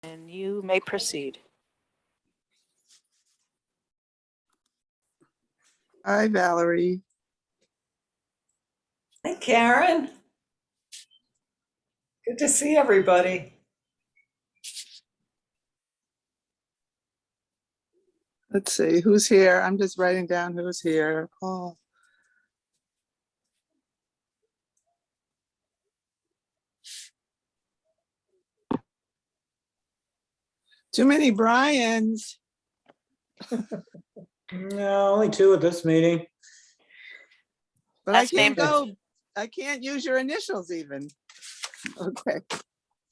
And you may proceed. Hi, Valerie. Hi, Karen. Good to see everybody. Let's see, who's here? I'm just writing down who's here. Oh. Too many Brians. No, only two at this meeting. But Last I can't name- go, I can't use your initials even. Okay,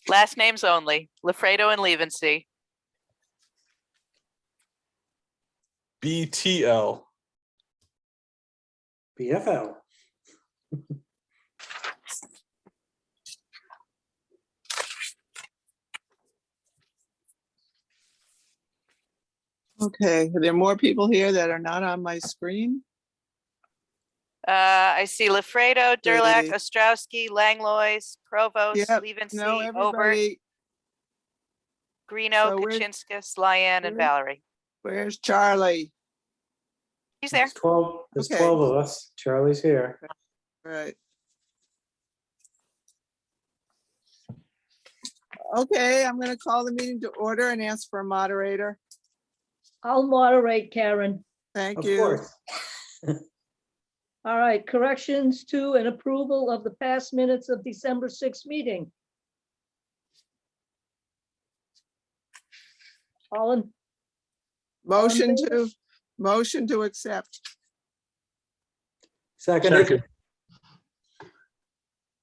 Last names only, Lafredo and Levency. BTL. BFL. okay. Are there more people here that are not on my screen? I see Lafredo, Durlac, Okay. Ostrowski, Langlois, Provost, Yep, Levency, No, Obert, everybody, Greeno, So where's- Kachinskas, Lyon, and where- Valerie. where's Charlie? He's there. There's 12, there's Okay. 12 of us. Charlie's here. Right. Okay, I'm gonna call the meeting to order and ask for a moderator. I'll moderate, Karen. Thank Of you. course. All right, corrections to and approval of the past minutes of December 6th meeting. All in, Motion to accept. Second.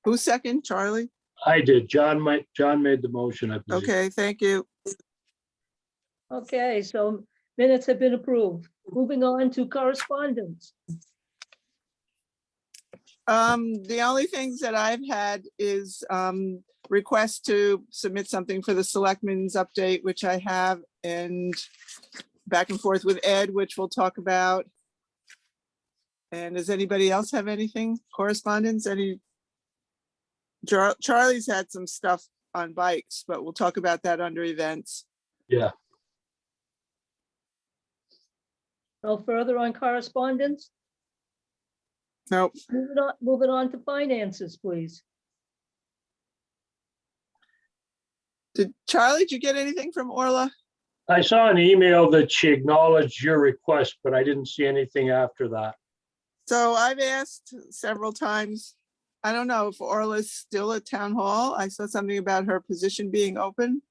Who's second? Charlie? I did. John made the motion, I believe. Okay, thank you. okay, so minutes have been approved. Moving on to correspondence. The only things that I've had is requests to submit something for the selectmen's update, which I have, and back and forth with Ed, which we'll talk about. And does anybody else have anything? Correspondence? Charlie's had some stuff on bikes, but we'll talk about that under events. Yeah, No further on correspondence. Nope. Moving on to finances, please. Charlie, did you get anything from Orla? I saw an email that she acknowledged your request, but I didn't see anything after that. So I've asked several times. I don't know if Orla's still at town hall. I saw something about her position being open.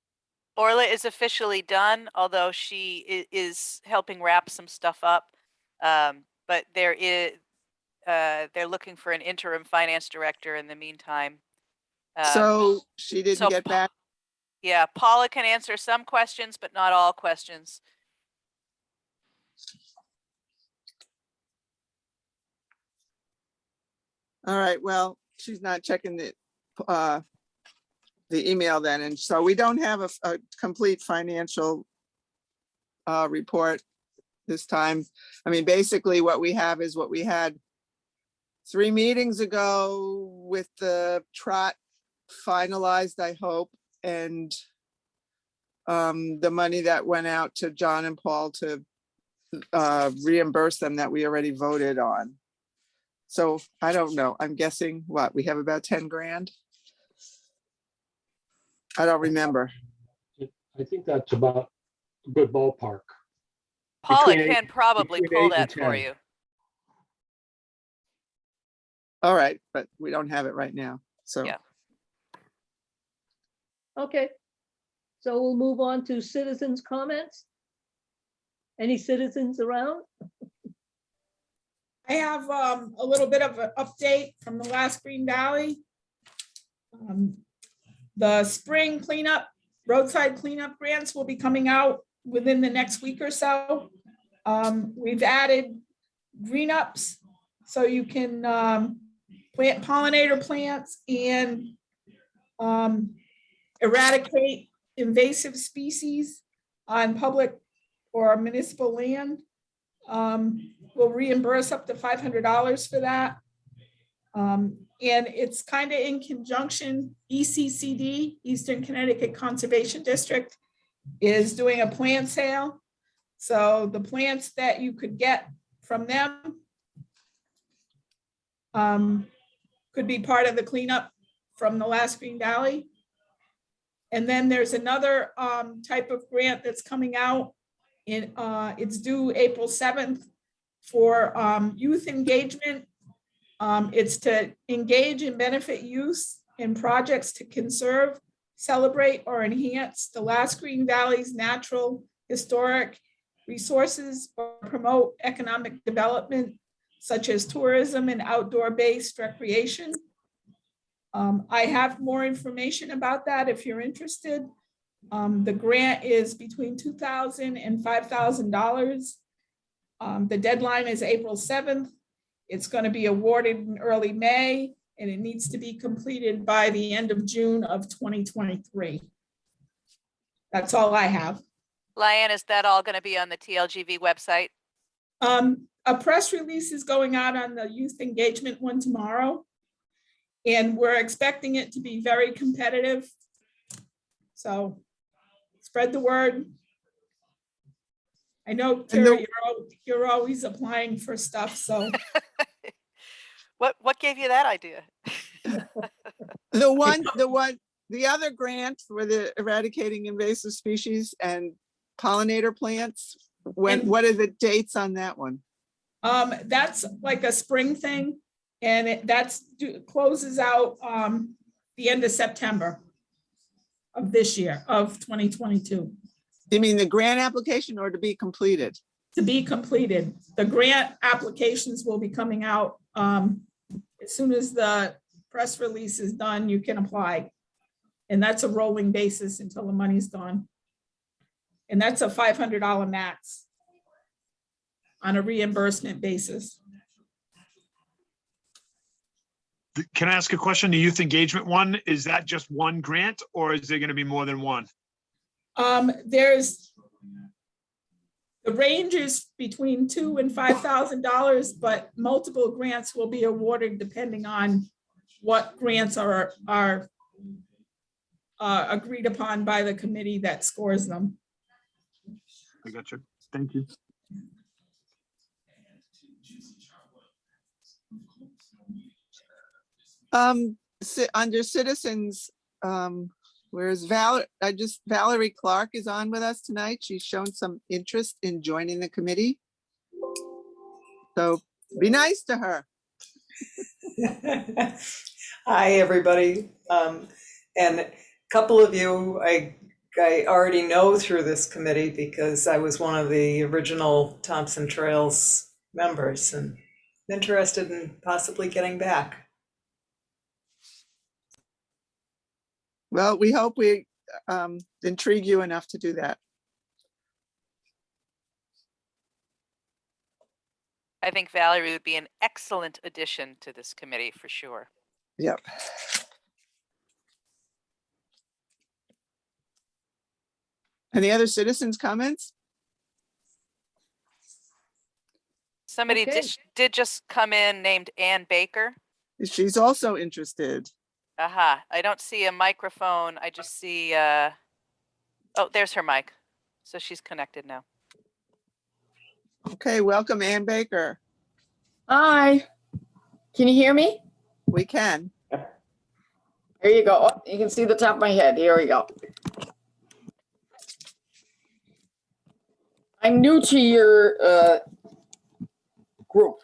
Orla is officially done, although she is helping wrap some stuff up. But they're looking for an interim finance director in the meantime. So she so didn't get back. Yeah, Paula can answer some questions, but not all questions. All right, well, she's not checking the email then. And so we don't have a complete financial report this time. I mean, basically what we have is what we had 3 meetings ago with the trot finalized, I hope, and the money that went out to John and Paul to reimburse them that we already voted on. So I don't know. I'm guessing what, we have about 10 grand? I don't remember. I think that's about a good ballpark. Paula Between can probably between pull 8 and that for 10. you. All right, but we don't have it right now. So Yeah. Okay. So we'll move on to citizens' comments. Any citizens around? I have a little bit of an update from the last Green Valley. The spring cleanup, roadside cleanup grants will be coming out within the next week or so. We've added green ups so you can plant pollinator plants and eradicate invasive species on public or municipal land. We'll reimburse up to $500 for that. And it's kind of in conjunction, ECCD, Eastern Connecticut Conservation District, is doing a plant sale. So the plants that you could get from them could be part of the cleanup from the last Green Valley. And then there's another type of grant that's coming out. It's due April 7th for youth engagement. It's to engage and benefit youth in projects to conserve, celebrate, or enhance the last Green Valley's natural, historic resources or promote economic development such as tourism and outdoor-based recreation. I have more information about that if you're interested. The grant is between $2,000 and $5,000. The deadline is April 7th. It's going to be awarded in early May, and it needs to be completed by the end of June of 2023. That's all I have. Lyanne, is that all going to be on the TLGV website? A press release is going out on the youth engagement one tomorrow, and we're expecting it to be very competitive. So spread the word. I know, Terry, you're always applying for stuff, so. What gave you that idea? The other grant for the eradicating invasive species and pollinator plants, what are the dates on that one? That's like a spring thing, and closes out the end of September of this year, of 2022. You mean the grant application or to be completed? To be completed. The grant applications will be coming out as soon as the press release is done, you can apply. And that's a rolling basis until the money's gone. And that's a $500 max on a reimbursement basis. Can I ask a question? The youth engagement one, is that just one grant or is there going to be more than one? There's the range is between $2,000 and $5,000, but multiple grants will be awarded depending on what grants are agreed upon by the committee that scores them. I got you. Thank you. Under citizens, whereas Valerie Clark is on with us tonight. She's shown some interest in joining the committee. So be nice to her. Hi, everybody. And a couple of you I already know through this committee because I was one of the original Thompson Trails members and interested in possibly getting back. Well, we hope we intrigue you enough to do that. I think Valerie would be an excellent addition to this committee for sure. Yep. Any other citizens' comments? Somebody Okay. did just come in named Ann Baker. She's also interested. Aha, I don't see a microphone. I just see, oh, there's her mic. So she's connected now. Okay, welcome Ann Baker. Hi, can you hear me? We can. Here you go. Oh, you can see the top of my head. Here we go. I'm new to your group.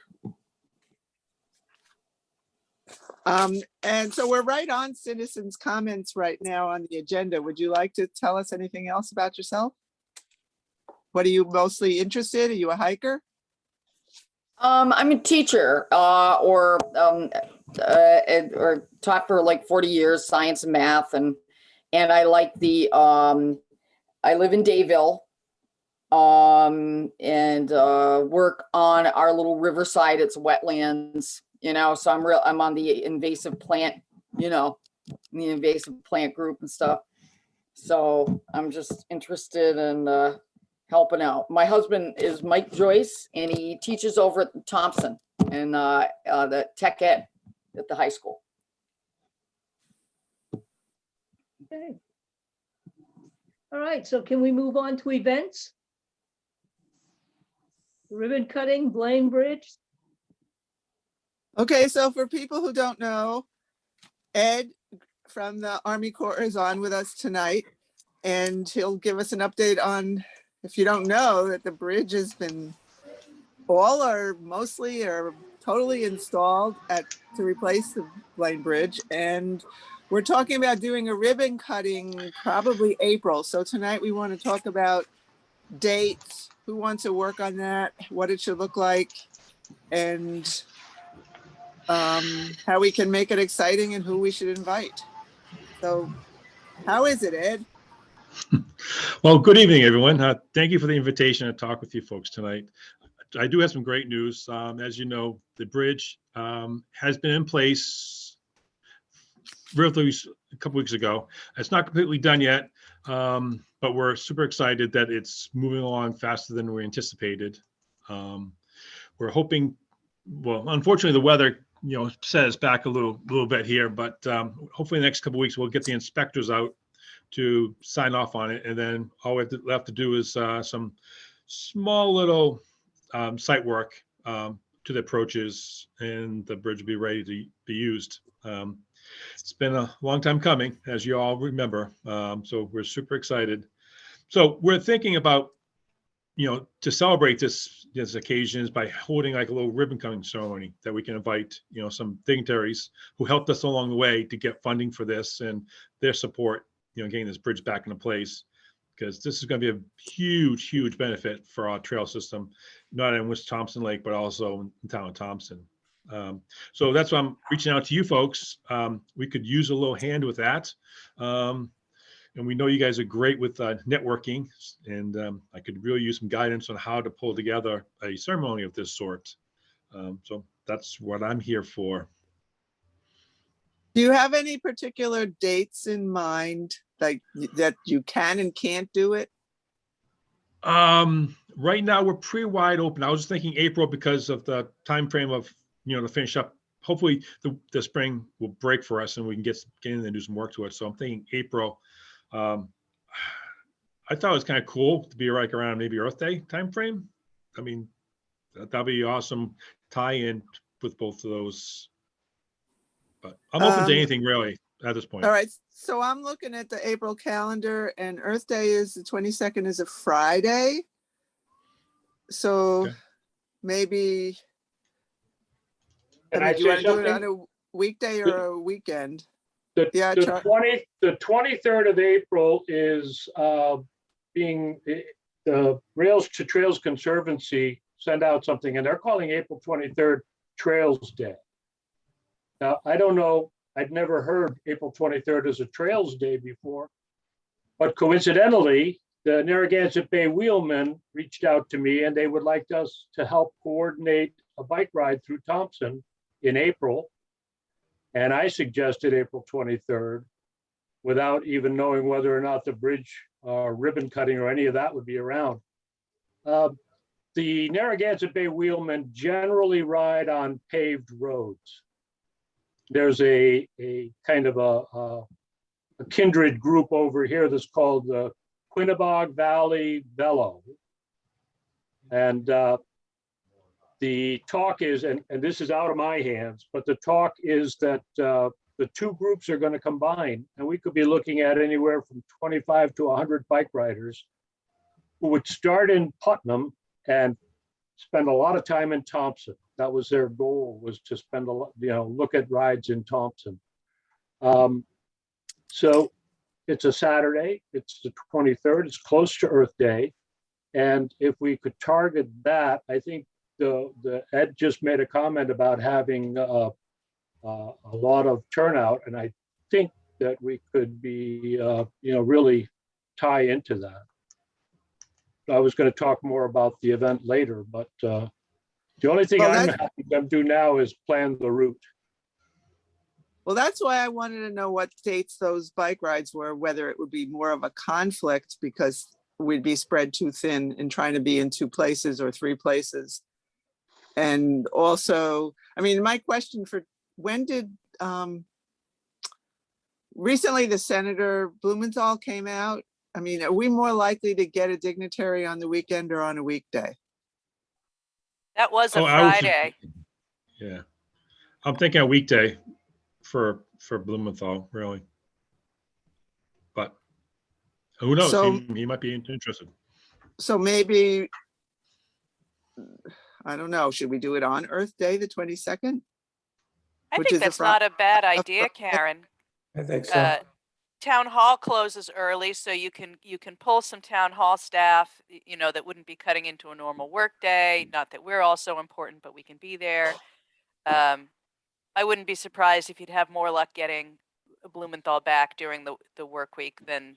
And so we're right on citizens' comments right now on the agenda. Would you like to tell us anything else about yourself? What are you mostly interested? Are you a hiker? I'm a teacher or taught for like 40 years, science and math. And I like I live in Dayville and work on our little riverside. It's wetlands, you know, so I'm on the invasive plant, you know, the invasive plant group and stuff. So I'm just interested in helping out. My husband is Mike Joyce, and he teaches over at Thompson and the tech ed at the high school. Okay. All right, so can we move on to events? Ribbon cutting, Blaine Bridge. Okay, so for people who don't know, Ed from the Army Corps is on with us tonight, and he'll give us an update on, if you don't know, that the bridge has been all or mostly or totally installed to replace the Blaine Bridge. And we're talking about doing a ribbon cutting probably April. So tonight we want to talk about dates, who wants to work on that, what it should look like, and how we can make it exciting and who we should invite. So how is it, Ed? Well, good evening, everyone. Thank you for the invitation to talk with you folks tonight. I do have some great news. As you know, the bridge has been in place relatively a couple weeks ago. It's not completely done yet, but we're super excited that it's moving along faster than we anticipated. We're hoping, well, unfortunately, the weather, set us back a little bit here, but hopefully the next couple of weeks we'll get the inspectors out to sign off on it, and then all we have to do is some small little site work to the approaches, and the bridge will be ready to be used. It's been a long time coming, as you all remember, so we're super excited. So we're thinking about, to celebrate this occasions by holding like a little ribbon cutting ceremony that we can invite, some dignitaries who helped us along the way to get funding for this, and their support, getting this bridge back into place, because this is going to be a huge benefit for our trail system, not in West Thompson Lake, but also in the town of Thompson. So that's why I'm reaching out to you folks. We could use a little hand with that. And we know you guys are great with networking, and I could really use some guidance on how to pull together a ceremony of this sort. So that's what I'm here for. Do you have any particular dates in mind, like that you can and can't do it? Right now we're pretty wide open. I was just thinking April because of the time frame of, to finish up. Hopefully the spring will break for us and we can get in and do some work to it. So I'm thinking April. I thought it was kind of cool to be like around maybe Earth Day time frame. I mean, that'd be awesome tie-in with both of those. But I'm open to anything really at this point. All right, so I'm looking at the April calendar, and Earth Day is the 22nd, is a Friday. So Okay. maybe, Can I I mean, do you say want to do it on something? a weekday or a weekend? The Yeah, the Char- 23rd of April is being, the Rails to Trails Conservancy send out something, and they're calling April 23rd Trails Day. Now, I don't know, I'd never heard April 23rd as a Trails Day before, but coincidentally, the Narragansett Bay Wheelmen reached out to me, and they would like us to help coordinate a bike ride through Thompson in April. And I suggested April 23rd without even knowing whether or not the bridge ribbon cutting or any of that would be around. The Narragansett Bay Wheelmen generally ride on paved roads. There's a kind of a kindred group over here that's called the Quinnebog Valley Velo. And the talk is, and this is out of my hands, but the talk is that the two groups are going to combine, and we could be looking at anywhere from 25 to 100 bike riders who would start in Putnam and spend a lot of time in Thompson. That was their goal, was to spend a lot, look at rides in Thompson. So it's a Saturday, it's the 23rd, it's close to Earth Day. And if we could target that, I think the Ed just made a comment about having a lot of turnout, and I think that we could be, really tie into that. I was going to talk more about the event later, but the only thing Well, I'm having them do now is plan the route. Well, that's why I wanted to know what dates those bike rides were, whether it would be more of a conflict because we'd be spread too thin in trying to be in 2 places or 3 places. And also, I mean, my question for when did, recently the Senator Blumenthal came out I mean, are we more likely to get a dignitary on the weekend or on a weekday? That was a Oh, I was- Friday. Yeah. I'm thinking a weekday for Blumenthal, really. But who knows? So- He might be interested. So maybe, I don't know, should we do it on Earth Day, the 22nd? I Which think is a that's Fri- not a bad idea, Friday. Karen. I think so. Town hall closes early, so you can pull some town hall staff, that wouldn't be cutting into a normal workday. Not that we're all so important, but we can be there. I wouldn't be surprised if you'd have more luck getting Blumenthal back during the work week than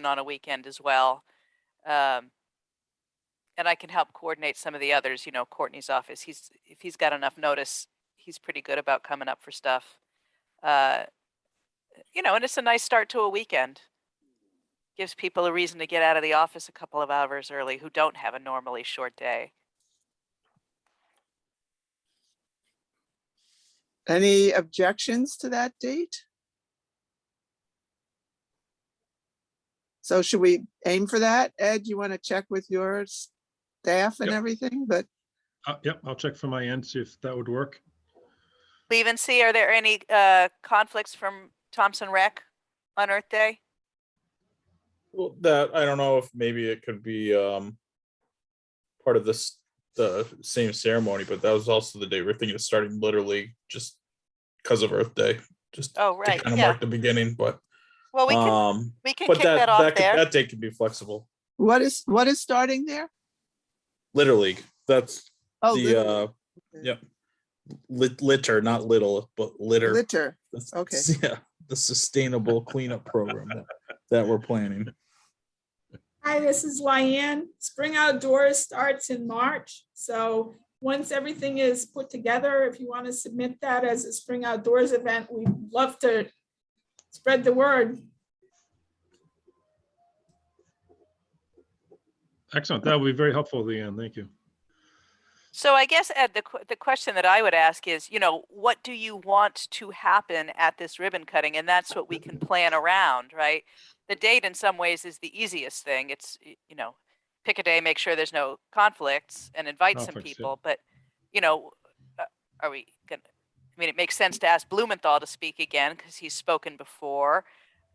on a weekend as well. And I can help coordinate some of the others. Courtney's office. If he's got enough notice, he's pretty good about coming up for stuff. And it's a nice start to a weekend. Gives people a reason to get out of the office a couple of hours early who don't have a normally short day. Any objections to that date? So should we aim for that? Ed, you want to check with your staff and Yep. everything? But Yep, I'll check from my end, see if that would work. Leave and see, are there any conflicts from Thompson Rec on Earth Day? Well, that I don't know if maybe it could be part of the same ceremony, but that was also the day we're thinking of starting Little League just because of Earth Day, just Oh, to right, kind of yeah. mark the beginning. But Well, we can but kick that off there. that date can be flexible. what is starting there? Little League. That's Oh, the yep. Litter, not little, but litter. litter. That's- Okay. Yeah, the sustainable cleanup program that we're planning. Hi, this is Lyanne. Spring Outdoors starts in March. So once everything is put together, if you want to submit that as a Spring Outdoors event, we'd love to spread the word. Excellent. That would be very helpful, Leanne. Thank you. So I guess, Ed, the question that I would ask is, what do you want to happen at this ribbon cutting? And that's what we can plan around, right? The date in some ways is the easiest thing. It's, pick a day, make sure there's no conflicts and invite some Conflicts, yeah. people. But, are we going to, it makes sense to ask Blumenthal to speak again because he's spoken before.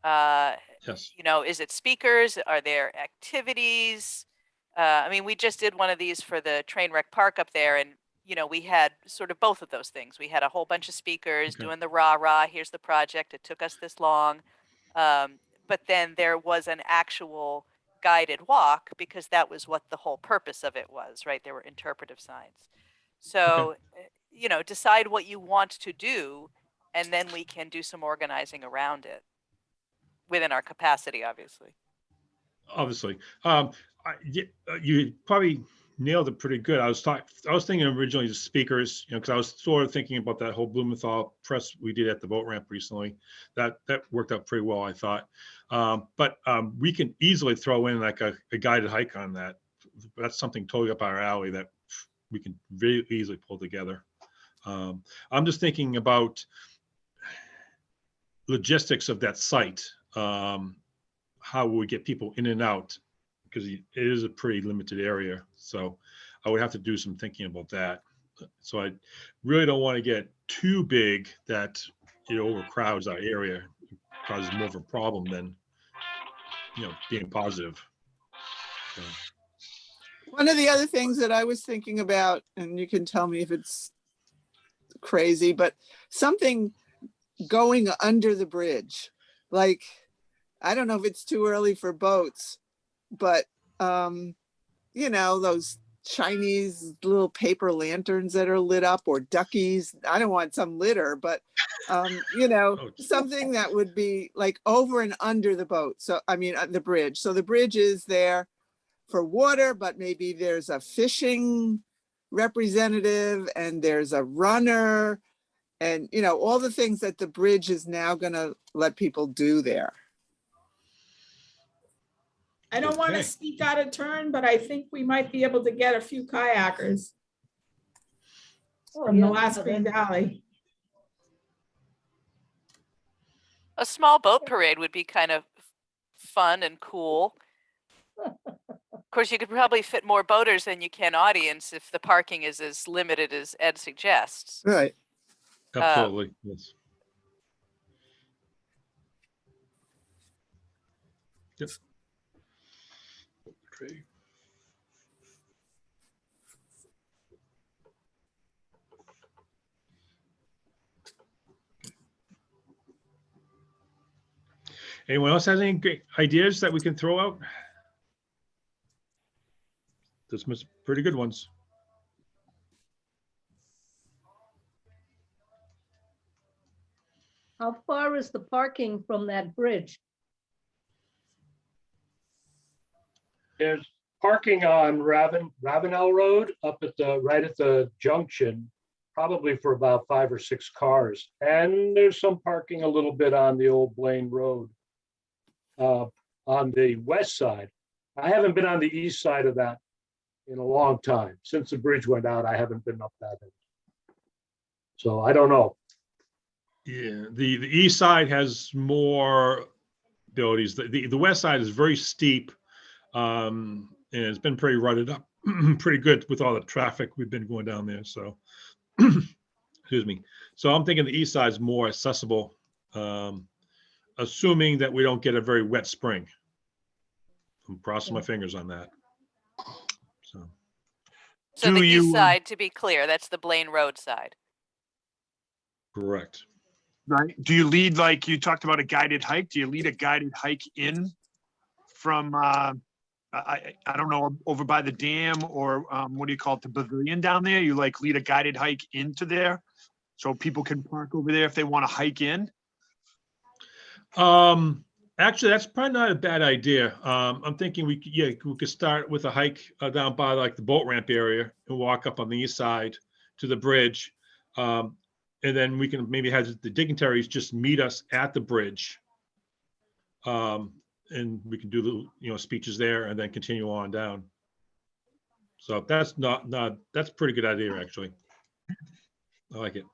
Yes. Is it speakers? Are there activities? We just did one of these for the train wreck park up there, and we had sort of both of those things. We had a whole bunch of speakers Okay. doing the rah-rah, here's the project, it took us this long. But then there was an actual guided walk because that was what the whole purpose of it was, right? There were interpretive signs. So, decide what you want to do, and then we can do some organizing around it within our capacity, obviously. Obviously. You probably nailed it pretty good. I was thinking originally the speakers, because I was sort of thinking about that whole Blumenthal press we did at the boat ramp recently. That worked out pretty well, I thought. But we can easily throw in like a guided hike on that. That's something totally up our alley that we can very easily pull together. I'm just thinking about logistics of that site. How will we get people in and out? Because it is a pretty limited area. So I would have to do some thinking about that. So I really don't want to get too big that it overcrowds our area, causes more of a problem than, being positive. So, One of the other things that I was thinking about, and you can tell me if it's crazy, but something going under the bridge. Like, I don't know if it's too early for boats, but those Chinese little paper lanterns that are lit up, or duckies. I don't want some litter, but something that would be like over and under the boat. So the bridge. So the bridge is there for water, but maybe there's a fishing representative and there's a runner, and all the things that the bridge is now going to let people do there. I don't want to Okay. speak out of turn, but I think we might be able to get a few kayakers from the last Green Valley. A small boat parade would be kind of fun and cool. Of course, you could probably fit more boaters than you can audience if the parking is as limited as Ed suggests. Right. Absolutely, yes. Yep. Okay. Anyone else has any great ideas that we can throw out? There's some pretty good ones. How far is the parking from that bridge? There's parking on Ravenel Road up at the, right at the junction, probably for about 5 or 6 cars. And there's some parking a little bit on the old Blaine Road. On the west side. I haven't been on the east side of that in a long time. Since the bridge went out, I haven't been up that end. So I don't know. Yeah, the east side has more abilities. The west side is very steep, and it's been pretty rutted up, pretty good with all the traffic we've been going down there. So, excuse me. So I'm thinking the east side is more accessible, assuming that we don't get a very wet spring. I'm crossing my fingers on that. So So Do the you, east side, to be clear, that's the Blaine Road side. correct. right, do you lead, like you talked about a guided hike? Do you lead a guided hike in from, I don't know, over by the dam or what do you call it, the pavilion down there? You like lead a guided hike into there so people can park over there if they want to hike in? Actually, that's probably not a bad idea. I'm thinking we could start with a hike down by like the boat ramp area and walk up on the east side to the bridge. And then we can maybe have the dignitaries just meet us at the bridge. And we can do the, speeches there and then continue on down. So that's that's a pretty good idea, actually. I like it.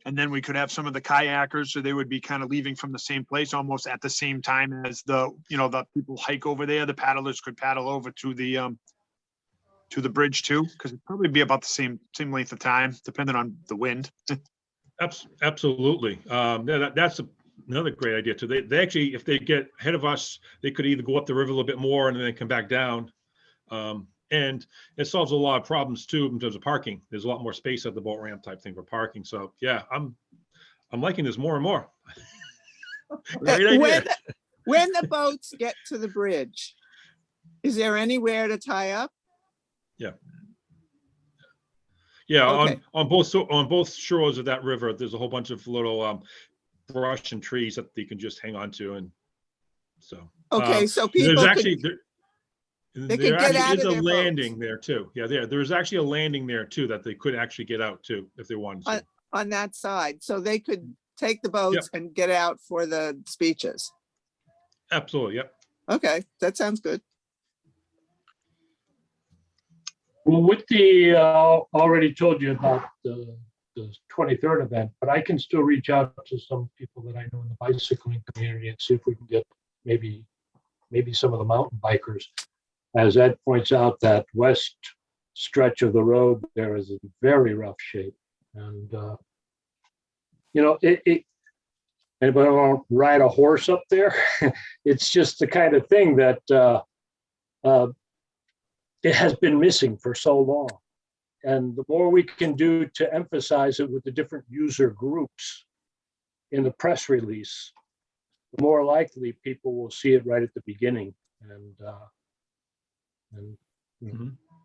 And then we could have some of the kayakers, so they would be kind of leaving from the same place, almost at the same time as the people hike over there. The paddlers could paddle over to the bridge too, because it'd probably be about the same length of time, depending on the wind. Absolutely. That's another great idea too. They actually, if they get ahead of us, they could either go up the river a little bit more and then come back down. And it solves a lot of problems too in terms of parking. There's a lot more space at the boat ramp type thing for parking. So yeah, I'm liking this more and more. Great idea. When the boats get to the bridge, is there anywhere to tie up? Yeah, Okay. on both shores of that river, there's a whole bunch of little brush and trees that you can just hang on to, and so. Okay, so There's people actually could, there could get actually out is of a their landing boats. there too. Yeah, there's actually a landing there too that they could actually get out to if they wanted to. on that side, so they could take the boats and get out for the speeches. Absolutely, yep. Okay, that sounds good. Well, with the, already told you about the 23rd event, but I can still reach out to some people that I know in the bicycling community and see if we can get maybe some of the mountain bikers. As Ed points out, that west stretch of the road there is in very rough shape. And, anybody want to ride a horse up there? It's just the kind of thing that it has been missing for so long. And the more we can do to emphasize it with the different user groups in the press release, the more likely people will see it right at the beginning and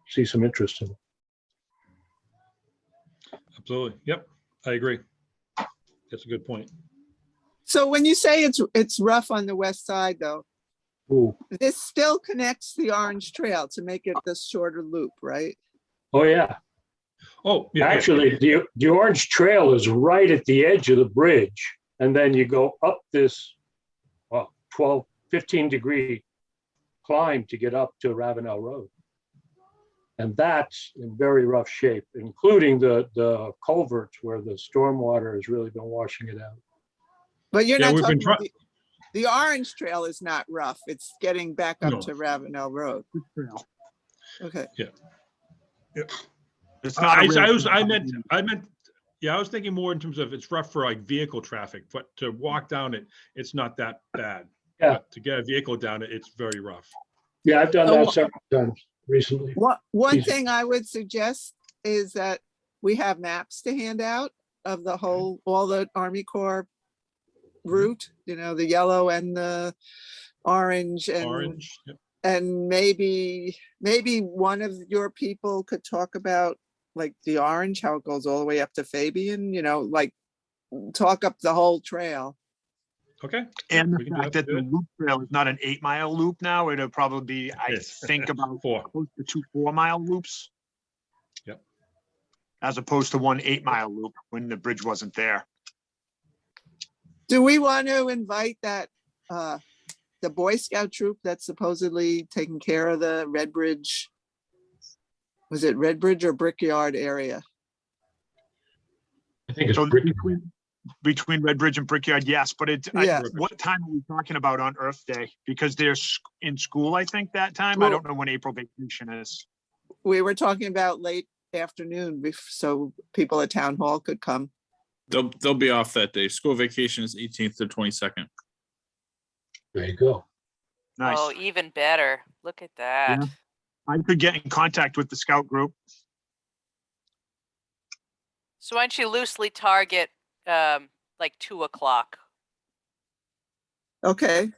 see some interest in it. Absolutely, yep. I agree. That's a good point. So when you say it's rough on the west side though, Ooh. this still connects the Orange Trail to make it this shorter loop, right? Oh, yeah. Oh, yeah. Actually, the Orange Trail is right at the edge of the bridge. And then you go up this 15 degree climb to get up to Ravenel Road. And that's in very rough shape, including the culverts where the stormwater has really been washing it out. But you're Yeah, not we've been talking about The Orange Trail is not rough. It's getting back up No. to Ravenel Road. Trail. Okay. It's not. a I real was, trail. I meant, yeah, I was thinking more in terms of it's rough for like vehicle traffic, but to walk down it, it's not that bad. Yeah. But to get a vehicle down it, it's very rough. Yeah, I've done So that wha- several times recently. One Easy. thing I would suggest is that we have maps to hand out of the whole, all the Army Corps route, you know, the yellow and the orange and, Orange, yep. and maybe one of your people could talk about like the orange, how it goes all the way up to Fabian, you know, like talk up the whole trail. Okay. And We the can do fact that, that the do it. loop trail is not an 8-mile loop now, it'll probably be, I Yes. think about Four. close to 2 4-mile loops. Yep. As opposed to 1 8-mile loop when the bridge wasn't there. Do we want to invite that, the Boy Scout troop that's supposedly taking care of the Red Bridge? Was it Red Bridge or Brickyard area? I think it's So pretty. between Red Bridge and Brickyard, yes, but Yeah. what time are we talking about on Earth Day? Because they're in school, I think, that time. I Well- don't know when April vacation is. We were talking about late afternoon, so people at town hall could come. They'll be off that day. School vacation is 18th to 22nd. There you go. Nice. Oh, even better. Look at that. Yeah. I could get in contact with the scout group. So why don't you loosely target like 2 o'clock Okay,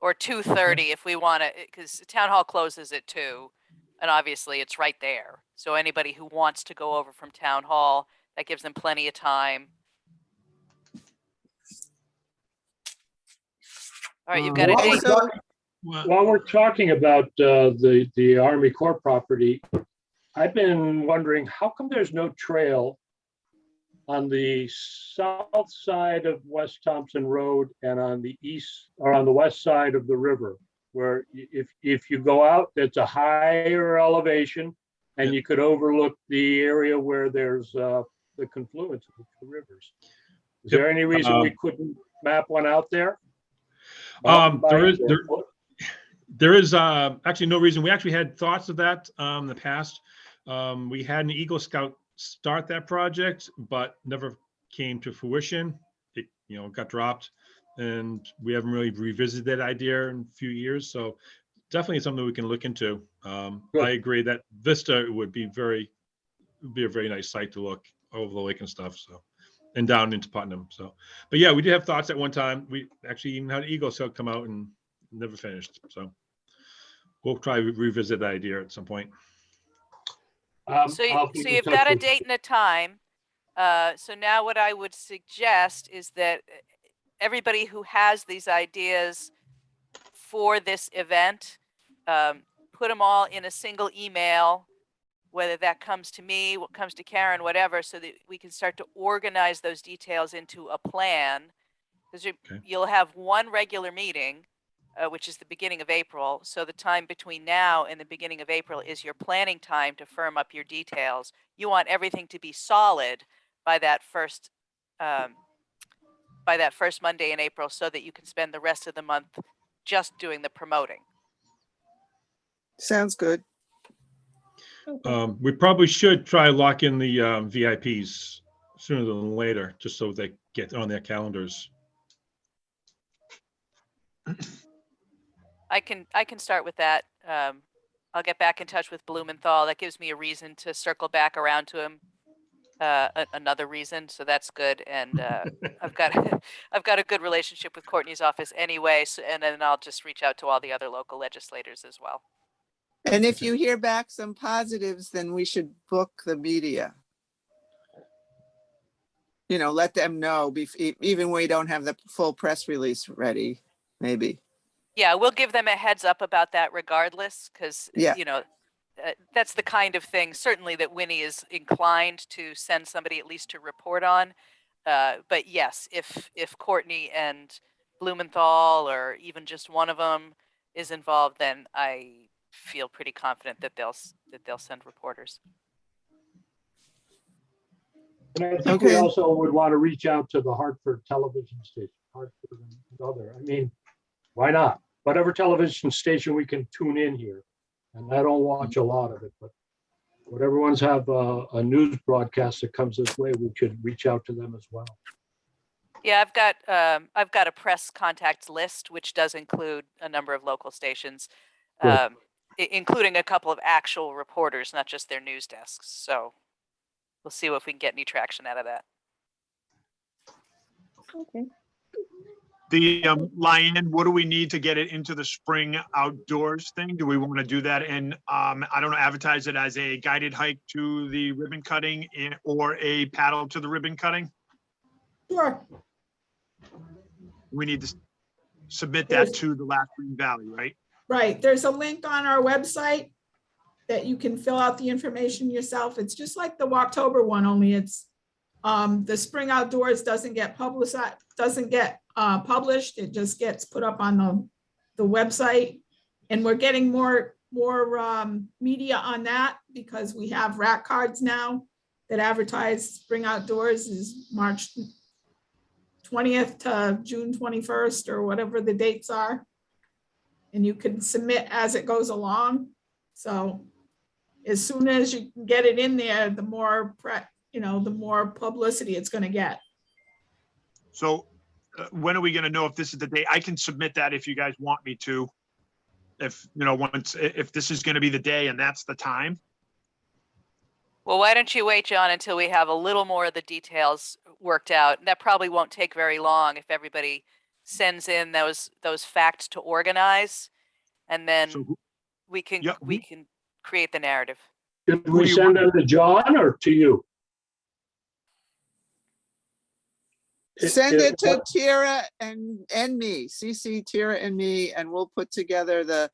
or 2:30 if we want to, because town hall closes at 2, and obviously it's right there. So anybody who wants to go over from town hall, that gives them plenty of time. All right, you've got a Well, date. also, Well, While we're talking about the Army Corps property, I've been wondering, how come there's no trail on the south side of West Thompson Road and on the east, or on the west side of the river? Where if you go out, it's a higher elevation and you could overlook the area where there's the confluence of the two rivers. Is there any reason we couldn't map one out there? There is actually no reason. We actually had thoughts of that in the past. We had an Eagle Scout start that project, but never came to fruition. It, got dropped, and we haven't really revisited that idea in a few years. So definitely something we can look into. I agree that Vista would be a very nice site to look over the lake and stuff. So, and down into Putnam. So, but yeah, we did have thoughts at one time. We actually even had Eagle Scout come out and never finished. So we'll try to revisit that idea at some point. So you've got a date and a time. So now what I would suggest is that everybody who has these ideas for this event, put them all in a single email, whether that comes to me, what comes to Karen, whatever, so that we can start to organize those details into a plan. Because you'll have one regular meeting, which is the beginning of April. So the time between now and the beginning of April is your planning time to firm up your details. You want everything to be solid by that first Monday in April, so that you can spend the rest of the month just doing the promoting. sounds good. We probably should try to lock in the VIPs sooner than later, just so they get on their calendars. I can start with that. I'll get back in touch with Blumenthal. That gives me a reason to circle back around to him. Another reason, so that's good. And I've got a good relationship with Courtney's office anyway. So, and then I'll just reach out to all the other local legislators as well. And if you hear back some positives, then we should book the media. Let them know, even when we don't have the full press release ready, maybe. Yeah, we'll give them a heads up about that regardless, because, Yeah. that's the kind of thing certainly that Winnie is inclined to send somebody at least to report on. But yes, if Courtney and Blumenthal or even just one of them is involved, then I feel pretty confident that they'll send reporters. And I think we Okay. also would want to reach out to the Hartford television station, Hartford and other. I mean, Why not? Whatever television station we can tune in here. And I don't watch a lot of it, but whatever ones have a news broadcast that comes this way, we should reach out to them as well. Yeah, I've got a press contacts list, which does include a number of local stations, Good. including a couple of actual reporters, not just their news desks. So we'll see if we can get any traction out of that. Okay. The Lion, what do we need to get it into the spring outdoors thing? Do we want to do that and I don't know, advertise it as a guided hike to the ribbon cutting or a paddle to the ribbon cutting? Sure. We need to submit that to the Last Green Valley, right? Right, there's a link on our website that you can fill out the information yourself. It's just like the Walktober one, only it's the Spring Outdoors doesn't get publicized, doesn't get published. It just gets put up on the website. And we're getting more media on that because we have rack cards now that advertise Spring Outdoors is March 20th to June 21st or whatever the dates are. And you can submit as it goes along. So as soon as you can get it in there, the more the more publicity it's going to get. So when are we going to know if this is the day? I can submit that if you guys want me to. If, if this is going to be the day and that's the time. Well, why don't you wait, John, until we have a little more of the details worked out? That probably won't take very long if everybody sends in those facts to organize, and then So we can Yep. we can create the narrative. Should Who we do you send want? them to John or to you? Send it to Tira and me, CC Tira and me, and we'll put together The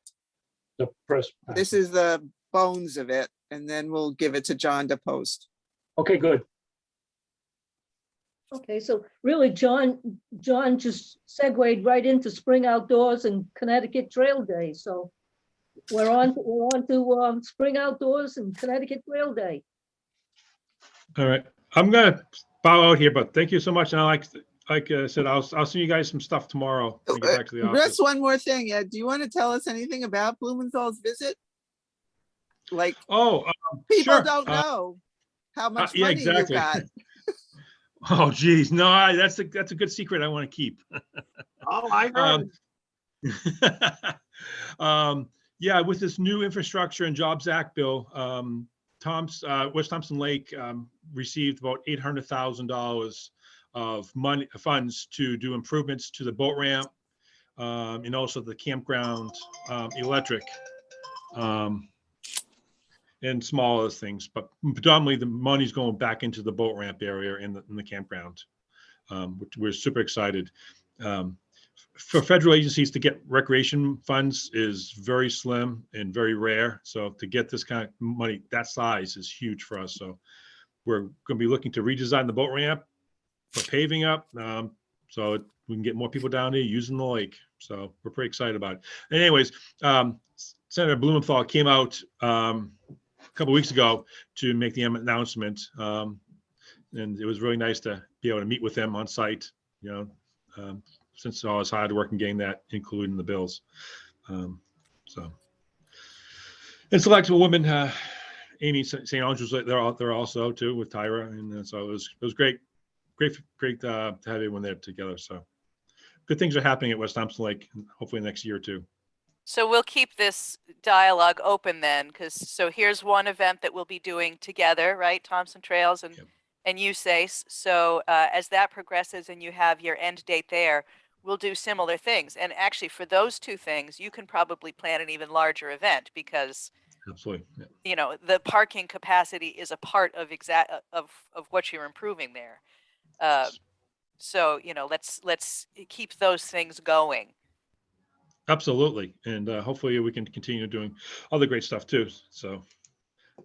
press. this is the bones of it, and then we'll give it to John to post. Okay, good. Okay, so really, John just segued right into Spring Outdoors and Connecticut Trail Day. So we're on to Spring Outdoors and Connecticut Trail Day. All right, I'm gonna bow out here, but thank you so much. And like I said, I'll send you guys some stuff tomorrow when we get back to the office. Just one more thing, Ed, do you want to tell us anything about Blumenthal's visit? Like, Oh, people sure. don't know how much yeah, money you exactly. got. Oh, geez, no, that's a good secret I want to keep. Oh, I heard. Yeah, with this new Infrastructure and Jobs Act bill, West Thompson Lake received about $800,000 of funds to do improvements to the boat ramp and also the campground electric and small other things, but predominantly the money's going back into the boat ramp area in the campground, which we're super excited. For federal agencies to get recreation funds is very slim and very rare. So to get this kind of money that size is huge for us. So we're going to be looking to redesign the boat ramp, put paving up, so we can get more people down there using the lake. So we're pretty excited about it. And anyways, Senator Blumenthal came out a couple weeks ago to make the announcement, and it was really nice to be able to meet with them on site. Since all it's hard work in getting that included in the bills. So, and selectable women, Amy St. Andrews, they're also too with Tyra, and so it was great to have everyone there together. So, good things are happening at West Thompson Lake, and hopefully next year or two. So we'll keep this dialogue open then, because so here's one event that we'll be doing together, right? Thompson Trails and Yep. and USACE. So as that progresses and you have your end date there, we'll do similar things. And actually, for those two things, you can probably plan an even larger event because Absolutely. Yeah. the parking capacity is a part of of what you're improving there. So let's keep those things going. Absolutely, and hopefully we can continue doing other great stuff too. So,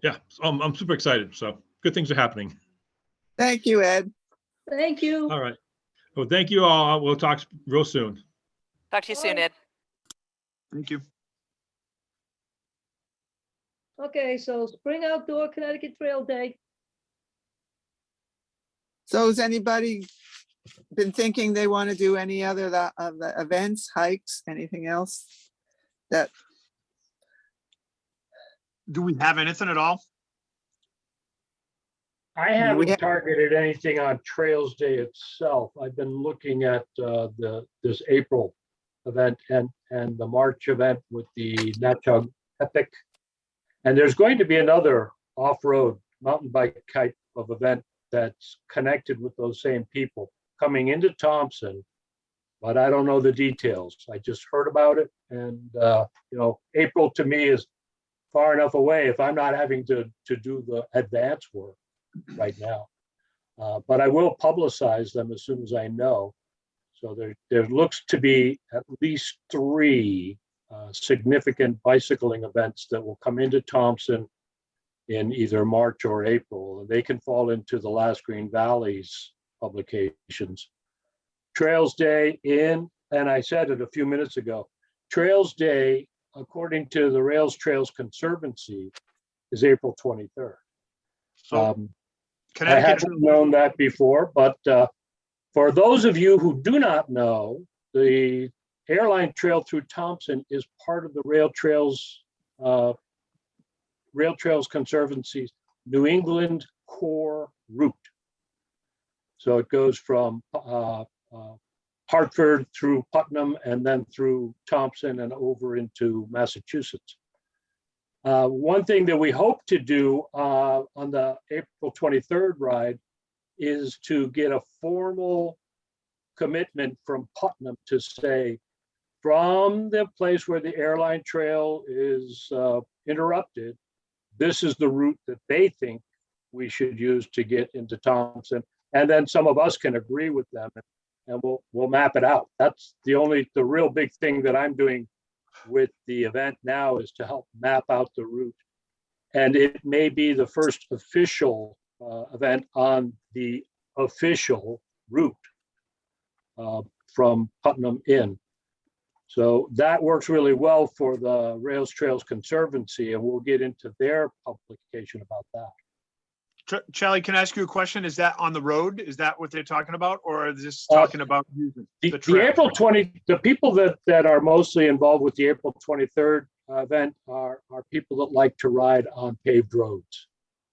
yeah, I'm super excited. So, good things are happening. Thank you, Ed. Thank you. All right. Well, thank you all. We'll talk real soon. Talk to you soon, Ed. Thank you. Okay, so Spring Outdoor Connecticut Trail Day. So is anybody been thinking they want to do any other of the events, hikes, anything else? That, Do we have anything at all? I We haven't have- targeted anything on Trails Day itself. I've been looking at this April event and the March event with the Natchog Epic. And there's going to be another off-road mountain bike type of event that's connected with those same people coming into Thompson, but I don't know the details. I just heard about it, and you know, April to me is far enough away if I'm not having to do the advance work right now. But I will publicize them as soon as I know. So there looks to be at least 3 significant bicycling events that will come into Thompson in either March or April, and they can fall into the Last Green Valleys publications. Trails Day and I said it a few minutes ago, Trails Day, according to the Rails Trails Conservancy, is April 23rd. So I Connecticut, hadn't known that before, but for those of you who do not know, the Airline Trail through Thompson is part of the Rail Trails Conservancy's New England Core Route. So it goes from Hartford through Putnam and then through Thompson and over into Massachusetts. One thing that we hope to do on the April 23rd ride is to get a formal commitment from Putnam to say, from the place where the airline trail is interrupted, this is the route that they think we should use to get into Thompson. And then some of us can agree with them and we'll map it out. That's the real big thing that I'm doing with the event now is to help map out the route. And it may be the first official event on the official route from Putnam in. So that works really well for the Rails Trails Conservancy, and we'll get into their publication about that. Charlie, can I ask you a question? Is that on the road? Is that what they're talking about? Or is this talking about using The trail? April 20, the people that are mostly involved with the April 23rd event are people that like to ride on paved roads.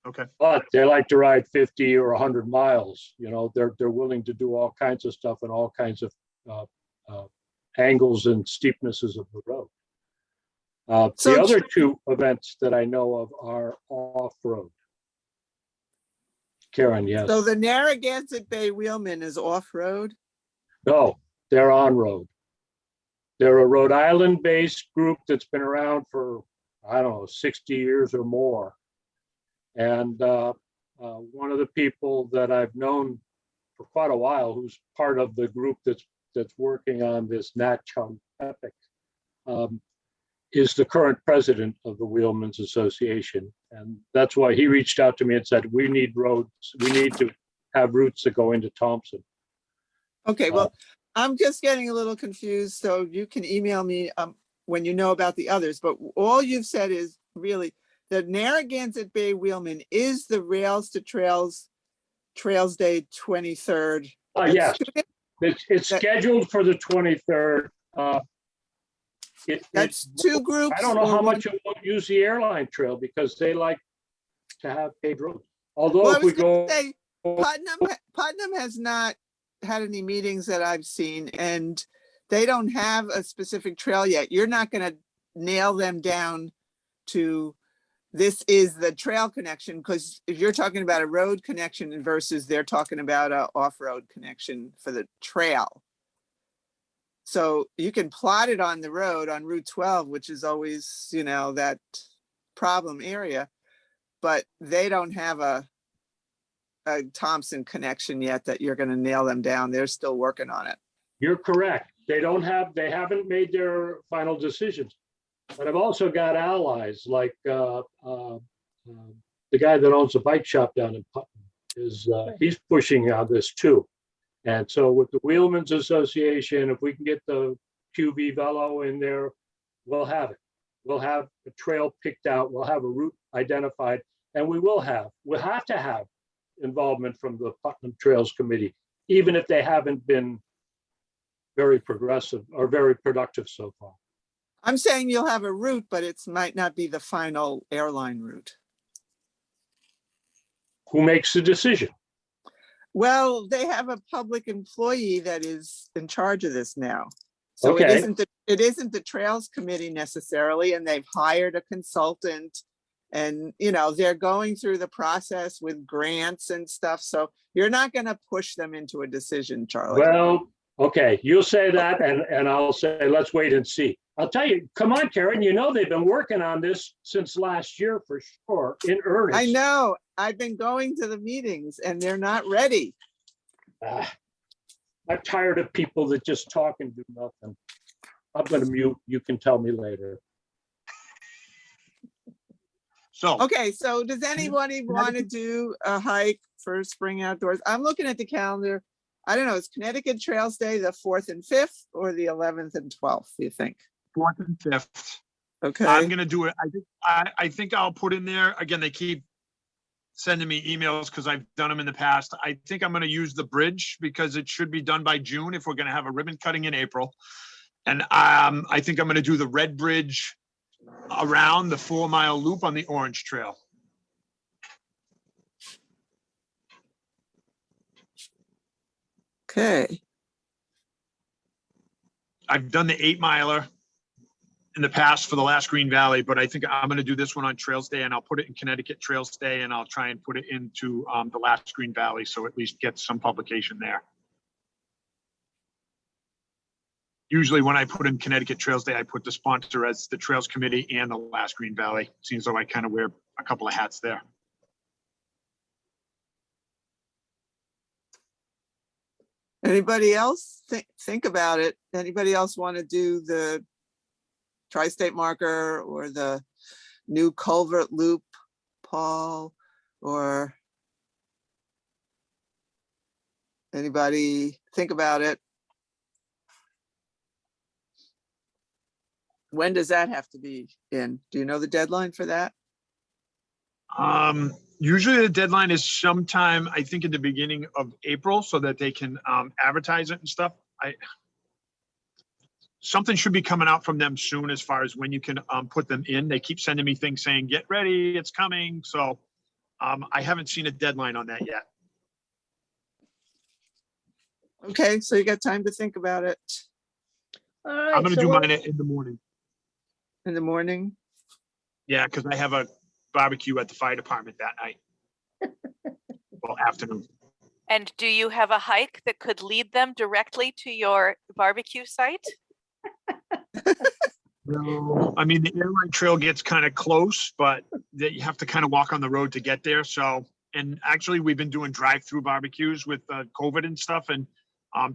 Okay. But they like to ride 50 or 100 miles. You know, they're willing to do all kinds of stuff and all kinds of angles and steepnesses of the road. So The other 2 events that I know of are off-road. Karen, yes. so the Narragansett Bay Wheelman is off-road? No, they're on road. They're a Rhode Island-based group that's been around for, I don't know, 60 years or more. And one of the people that I've known for quite a while, who's part of the group that's working on this Natchog Epic, is the current president of the Wheelmen's Association. And that's why he reached out to me and said, we need roads, we need to have routes that go into Thompson. Okay, well, I'm just getting a little confused, so you can email me when you know about the others, but all you've said is really the Narragansett Bay Wheelman is the Rails to Trails Day 23rd. Yes, That's it's that- scheduled for the 23rd. That's 2 groups. I don't know or how one- much it will use the airline trail because they like to have paved roads. Although Well, I if we was gonna go, say, Putnam has not had any meetings that I've seen, and they don't have a specific trail yet. You're not gonna nail them down to this is the trail connection, because if you're talking about a road connection versus they're talking about a off-road connection for the trail. So you can plot it on the road on Route 12, which is always, you know, that problem area, but they don't have a Thompson connection yet that you're gonna nail them down. They're still working on it. you're correct. They haven't made their final decisions. But I've also got allies like the guy that owns a bike shop down in Putnam he's pushing on this too. And so with the Wheelmen's Association, if we can get the QV Velo in there, we'll have it. We'll have a trail picked out, we'll have a route identified, and we'll have to have involvement from the Putnam Trails Committee. even if they haven't been very progressive or very productive so far. I'm saying you'll have a route, but it might not be the final airline route. Who makes the decision? Well, they have a public employee that is in charge of this now. So Okay. it isn't the Trails Committee necessarily, and they've hired a consultant. And, you know, they're going through the process with grants and stuff. So you're not going to push them into a decision, Charlie. Well, okay, you'll say that and I'll say, let's wait and see. I'll tell you, come on, Karen, you know they've been working on this since last year for sure, in earnest. I know. I've been going to the meetings and they're not ready. I'm tired of people that just talk and do nothing. I'm gonna mute, you can tell me later. So, Okay, so does anybody want to do a hike for spring outdoors? I'm looking at the calendar. I don't know, is Connecticut Trails Day the 4th and 5th or the 11th and 12th, do you think? 4th and 5th. Okay, I'm gonna do it. I think I'll put in there, again, they keep sending me emails because I've done them in the past. I think I'm gonna use the bridge because it should be done by June if we're gonna have a ribbon cutting in April. And I think I'm gonna do the Red Bridge around the 4-mile loop on the Orange Trail. okay. I've done the 8-miler in the past for the last Green Valley, but I think I'm going to do this one on Trails Day, and I'll put it in Connecticut Trails Day, and I'll try and put it into the last Green Valley, so at least get some publication there. Usually when I put in Connecticut Trails Day, I put the sponsor as the Trails Committee and the last Green Valley. Seems though I kind of wear a couple of hats there. Anybody else think about it? Anybody else want to do the Tri-State Marker or the new culvert loop, Paul, or anybody think about it? When does that have to be in? Do you know the deadline for that? Usually the deadline is sometime, I think, in the beginning of April so that they can advertise it and stuff. Something should be coming out from them soon as far as when you can put them in. They keep sending me things saying, get ready, it's coming. So I haven't seen a deadline on that yet. Okay, so you got time to think about it All right. I'm gonna so do what- mine in the morning. in the morning. Yeah, because I have a barbecue at the fire department that night. Well, afternoon. And do you have a hike that could lead them directly to your barbecue site? No, I mean, the airline trail gets kind of close, but that you have to kind of walk on the road to get there. So, and actually we've been doing drive-through barbecues with COVID and stuff. And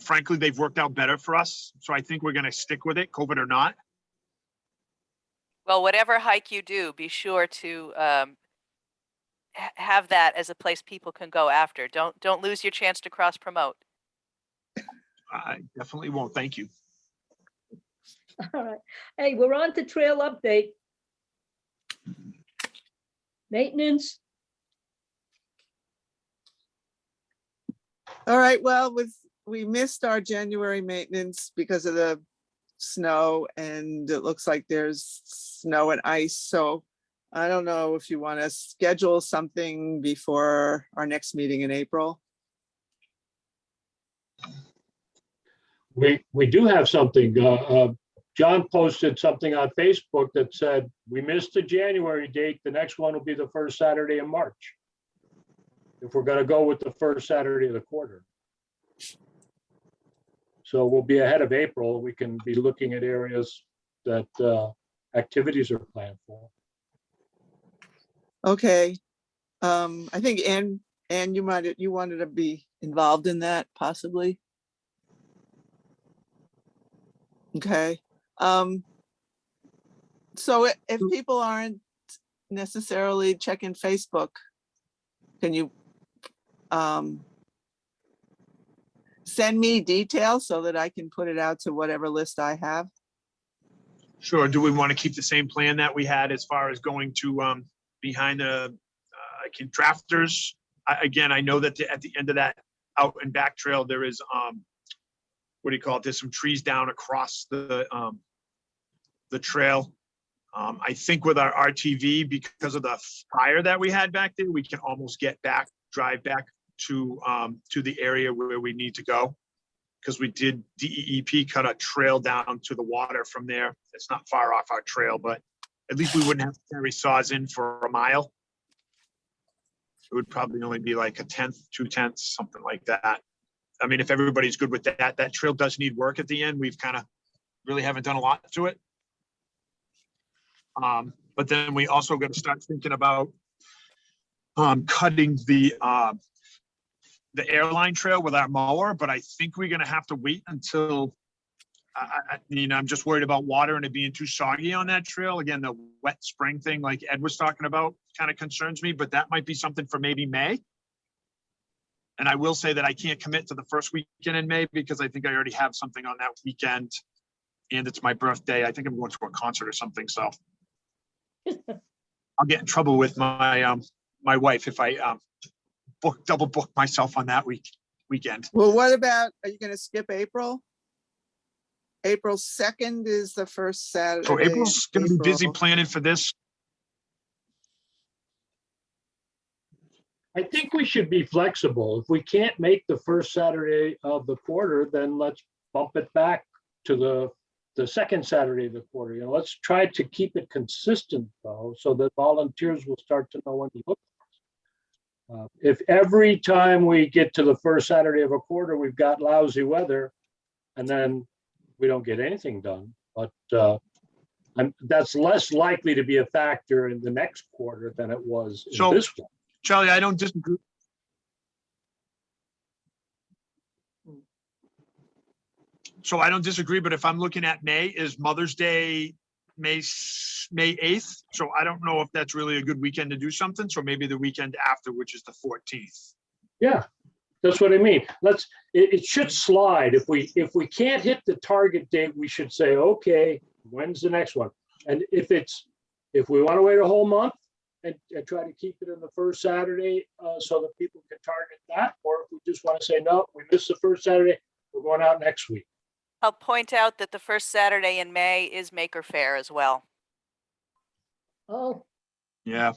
frankly, they've worked out better for us. So I think we're going to stick with it, COVID or not. Well, whatever hike you do, be sure to have that as a place people can go after. Don't lose your chance to cross promote. I definitely won't. Thank you. All right. Hey, we're on to trail update. Maintenance. All right, well, we missed our January maintenance because of the snow, and it looks like there's snow and ice. So I don't know if you want to schedule something before our next meeting in April. We do have something, John posted something on Facebook that said, we missed the January date, the next one will be the first Saturday in March. If we're gonna go with the first Saturday of the quarter. So we'll be ahead of April, we can be looking at areas that activities are planned for. Okay. I think Ann, you wanted to be involved in that possibly. Okay. So if people aren't necessarily checking Facebook, can you send me details so that I can put it out to whatever list I have? Sure. Do we want to keep the same plan that we had as far as going to behind the drafters? Again, I know that at the end of that out and back trail, there is, what do you call it? There's some trees down across the trail. I think with our RTV, because of the fire that we had back there, we can almost drive back to the area where we need to go. Because we did DEEP cut a trail down to the water from there. It's not far off our trail, but at least we wouldn't have to carry saws in for a mile. It would probably only be like 1/10, 2/10, something like that. I mean, if everybody's good with that, that trail does need work at the end. We've kind of really haven't done a lot to it. But then we also got to start thinking about cutting the airline trail with our mower, but I think we're going to have to wait until, I'm just worried about water and it being too soggy on that trail. Again, the wet spring thing like Ed was talking about kind of concerns me, but that might be something for maybe May. And I will say that I can't commit to the first weekend in May because I think I already have something on that weekend and it's my birthday. I think I'm going to a concert or something, so I'll get in trouble with my wife if I double book myself on that weekend. Well, what about, are you gonna skip April? April 2nd is the first Saturday. So April's in gonna be busy April. planning for this. I think we should be flexible. If we can't make the first Saturday of the quarter, then let's bump it back to the second Saturday of the quarter. You know, let's try to keep it consistent though, so that volunteers will start to know when to look. If every time we get to the first Saturday of a quarter, we've got lousy weather, and then we don't get anything done, but that's less likely to be a factor in the next quarter than it was in So, this one. Charlie, I don't disagree. So I don't disagree, but if I'm looking at May, is Mother's Day May 8th? So I don't know if that's really a good weekend to do something. So maybe the weekend after, which is the 14th. Yeah, that's what I mean. It should slide. If we can't hit the target date, we should say, okay, when's the next one? And if we want to wait a whole month and try to keep it in the first Saturday so that people can target that, or if we just want to say, no, we missed the first Saturday, we're going out next week. I'll point out that the first Saturday in May is Maker Fair as well. Oh, Yeah.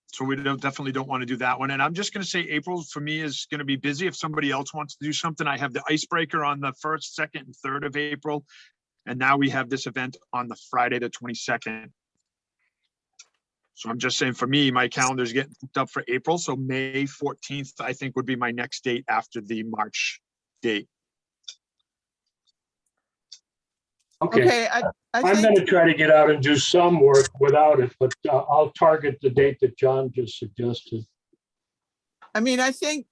So we definitely don't want to do that one. And I'm just going to say April for me is going to be busy. If somebody else wants to do something, I have the icebreaker on the 1st, 2nd, and 3rd of April. And now we have this event on the Friday, the 22nd. So I'm just saying for me, my calendar is getting booked up for April. So May 14th, I think would be my next date after the March date. Okay, I I'm think, going to try to get out and do some work without it, but I'll target the date that John just suggested. I mean, I think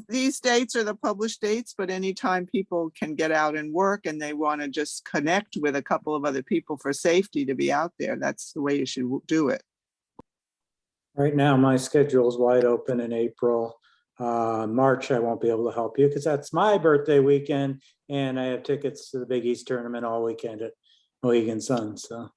these dates are the published dates, but anytime people can get out and work and they want to just connect with a couple of other people for safety to be out there, that's the way you should do it. Right now, my schedule is wide open in April. March, I won't be able to help you because that's my birthday weekend and I have tickets to the Big East tournament all weekend at Mohegan Sun, so.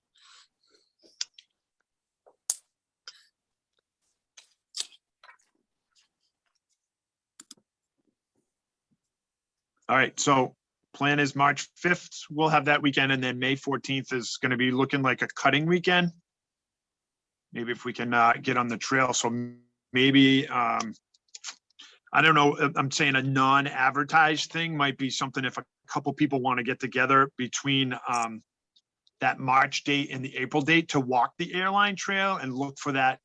All right, so plan is March 5th. We'll have that weekend, and then May 14th is going to be looking like a cutting weekend. Maybe if we can get on the trail. So maybe, I don't know, I'm saying a non-advertised thing might be something if a couple people want to get together between that March date and the April date to walk the airline trail and look for that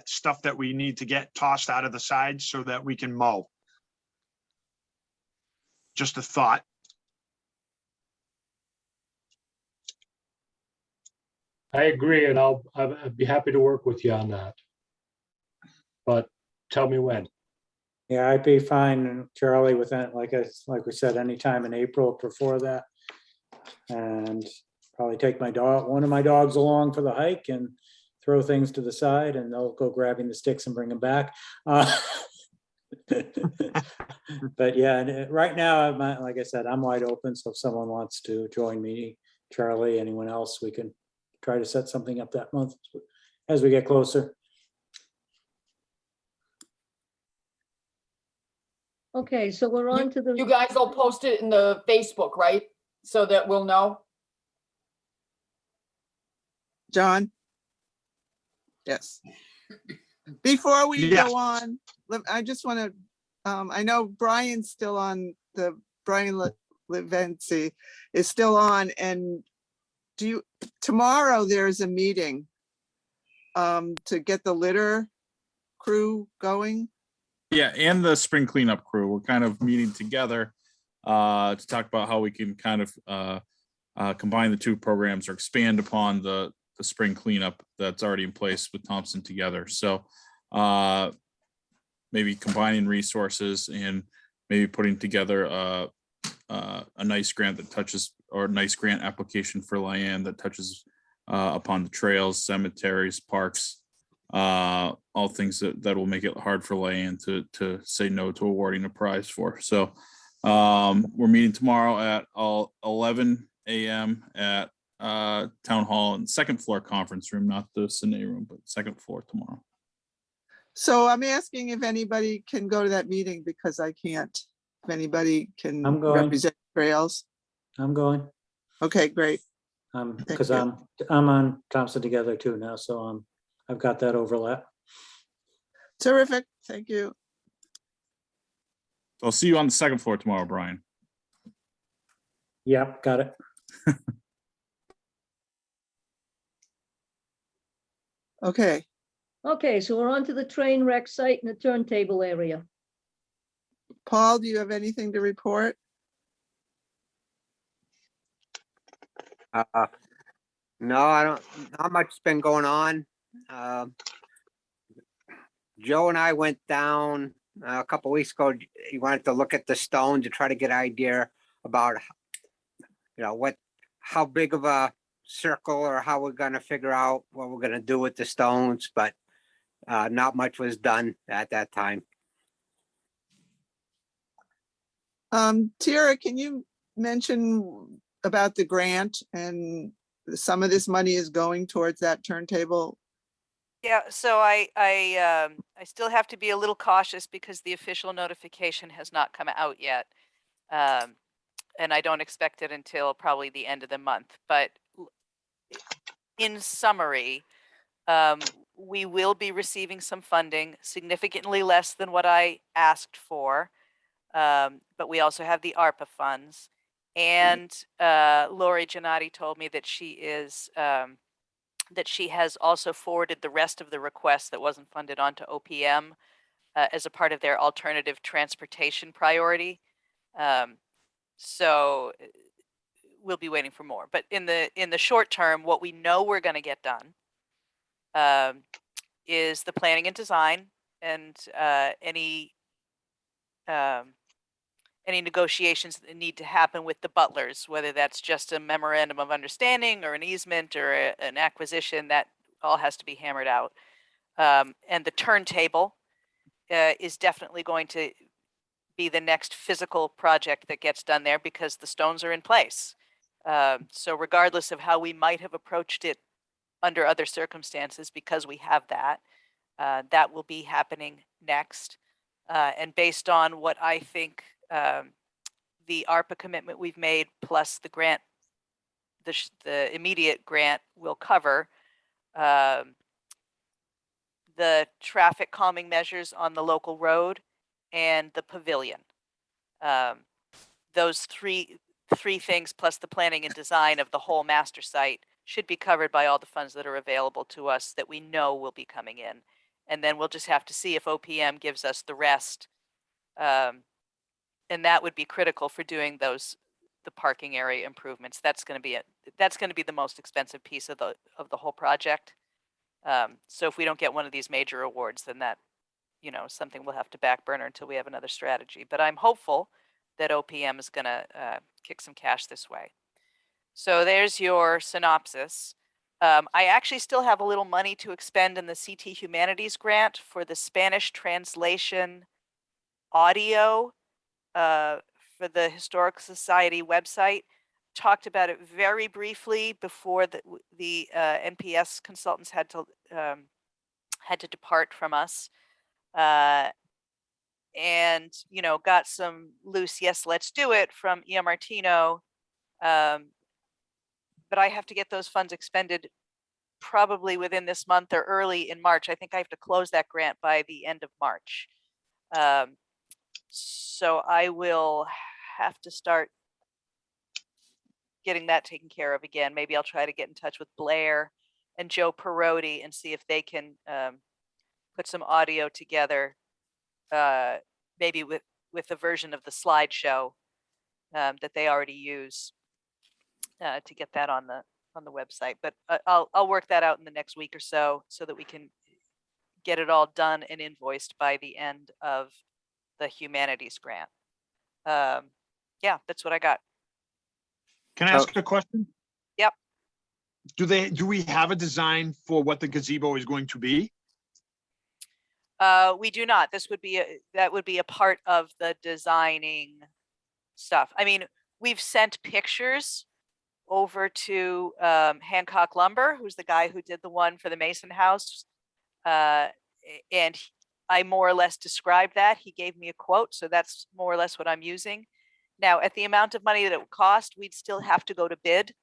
stuff that we need to get tossed out of the side so that we can mow. Just a thought. I agree, and I'd be happy to work with you on that. But tell me when. Yeah, I'd be fine, Charlie, with that, like we said, anytime in April before that. And probably take one of my dogs along for the hike and throw things to the side and they'll go grabbing the sticks and bring them back. But yeah, and right now, like I said, I'm wide open. So if someone wants to join me, Charlie, anyone else, we can try to set something up that month as we get closer. Okay, so we're on to You the, guys will post it in the Facebook, right? So that we'll know. John? Yes. Before we Yes. go on, I just want to, I know Brian's still on, Brian Levency is still on, and tomorrow there's a meeting to get the litter crew going. Yeah, and the spring cleanup crew, we're kind of meeting together to talk about how we can kind of combine the two programs or expand upon the spring cleanup that's already in place with Thompson together. So maybe combining resources and maybe putting together a nice grant that touches, or a nice grant application for Lyanne that touches upon the trails, cemeteries, parks, all things that will make it hard for Lyanne to say no to awarding a prize for. So we're meeting tomorrow at 11 a.m. at Town Hall and second floor conference room, not the Cine room, but second floor tomorrow. So I'm asking if anybody can go to that meeting because I can't. If anybody can I'm going. represent trails. I'm going. Okay, great. Because you. I'm on Thompson Together too now, so I've got that overlap. Terrific. Thank you. I'll see you on the second floor tomorrow, Brian. Yep, got it. Okay. okay, so we're on to the train wreck site and the turntable area. Paul, do you have anything to report? No, I don't, not much's been going on. Joe and I went down a couple weeks ago. He wanted to look at the stone to try to get an idea about, how big of a circle or how we're gonna figure out what we're gonna do with the stones, but not much was done at that time. Tara, can you mention about the grant and some of this money is going towards that turntable? Yeah, so I still have to be a little cautious because the official notification has not come out yet. And I don't expect it until probably the end of the month. But in summary, we will be receiving some funding, significantly less than what I asked for. But we also have the ARPA funds. And Lori Giannotti told me that she has also forwarded the rest of the request that wasn't funded onto OPM as a part of their alternative transportation priority. So we'll be waiting for more. But in the short term, what we know we're going to get done is the planning and design, and any negotiations that need to happen with the butlers, whether that's just a memorandum of understanding or an easement or an acquisition, that all has to be hammered out. And the turntable is definitely going to be the next physical project that gets done there because the stones are in place. So regardless of how we might have approached it under other circumstances, because we have that, that will be happening next. And based on what I think the ARPA commitment we've made plus the grant, the immediate grant will cover, the traffic calming measures on the local road and the pavilion. Those three things plus the planning and design of the whole master site should be covered by all the funds that are available to us that we know will be coming in. And then we'll just have to see if OPM gives us the rest. And that would be critical for doing the parking area improvements. That's going to be the most expensive piece of the whole project. So if we don't get one of these major awards, then that, something we'll have to back burner until we have another strategy. But I'm hopeful that OPM is going to kick some cash this way. So there's your synopsis. I actually still have a little money to expend in the CT Humanities grant for the Spanish translation audio for the Historical Society website. Talked about it very briefly before the NPS consultants had to depart from us. and, you know, got some loose, yes, let's do it from Ian Martino. But I have to get those funds expended probably within this month or early in March. I think I have to close that grant by the end of March. So I will have to start getting that taken care of again. Maybe I'll try to get in touch with Blair and Joe Perotti and see if they can put some audio together, maybe with a version of the slideshow that they already use to get that on the website. But I'll work that out in the next week or so that we can get it all done and invoiced by the end of the humanities grant. Yeah, that's what I got. Can I ask a question? Yep. Do we have a design for what the gazebo is going to be? We do not. That would be a part of the designing stuff. I mean, we've sent pictures over to Hancock Lumber, who's the guy who did the one for the Mason House. And I more or less described that. He gave me a quote, so that's more or less what I'm using. Now, at the amount of money that it would cost, we'd still have to go to bid.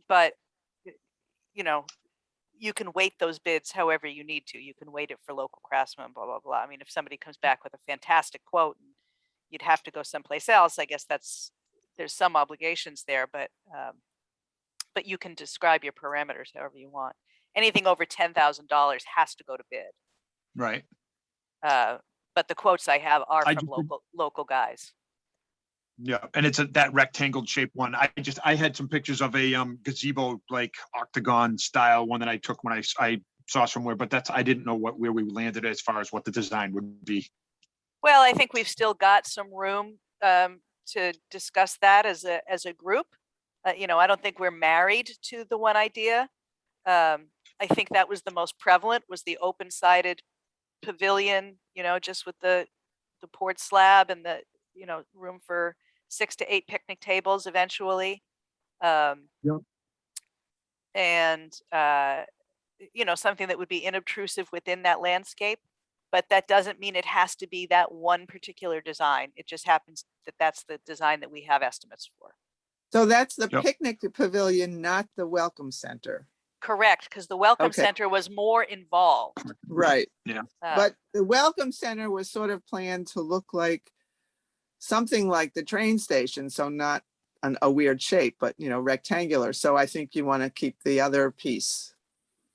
But, you know, you can weight those bids however you need to. You can weight it for local craftsmen, blah, blah, blah. I mean, if somebody comes back with a fantastic quote, you'd have to go someplace else. I guess there's some obligations there, but you can describe your parameters however you want. Anything over $10,000 has to go to bid. Right. But the quotes I have are I from just- local guys. Yeah, and it's that rectangle shaped one. I had some pictures of a gazebo, like octagon style one that I took when I saw somewhere, but I didn't know where we landed as far as what the design would be. Well, I think we've still got some room to discuss that as a group. You know, I don't think we're married to the one idea. I think that was the most prevalent, was the open-sided pavilion, you know, just with the poured slab and the, you know, room for 6 to 8 picnic tables eventually. Yep. And, you know, something that would be inobtrusive within that landscape, but that doesn't mean it has to be that one particular design. It just happens that that's the design that we have estimates for. So that's the Yep. picnic pavilion, not the welcome center. Correct, because the Welcome Okay. Center was more involved. Right. Uh, But the welcome center was sort of planned to look like something like the train station. So not a weird shape, but, you know, rectangular. So I think you want to keep the other piece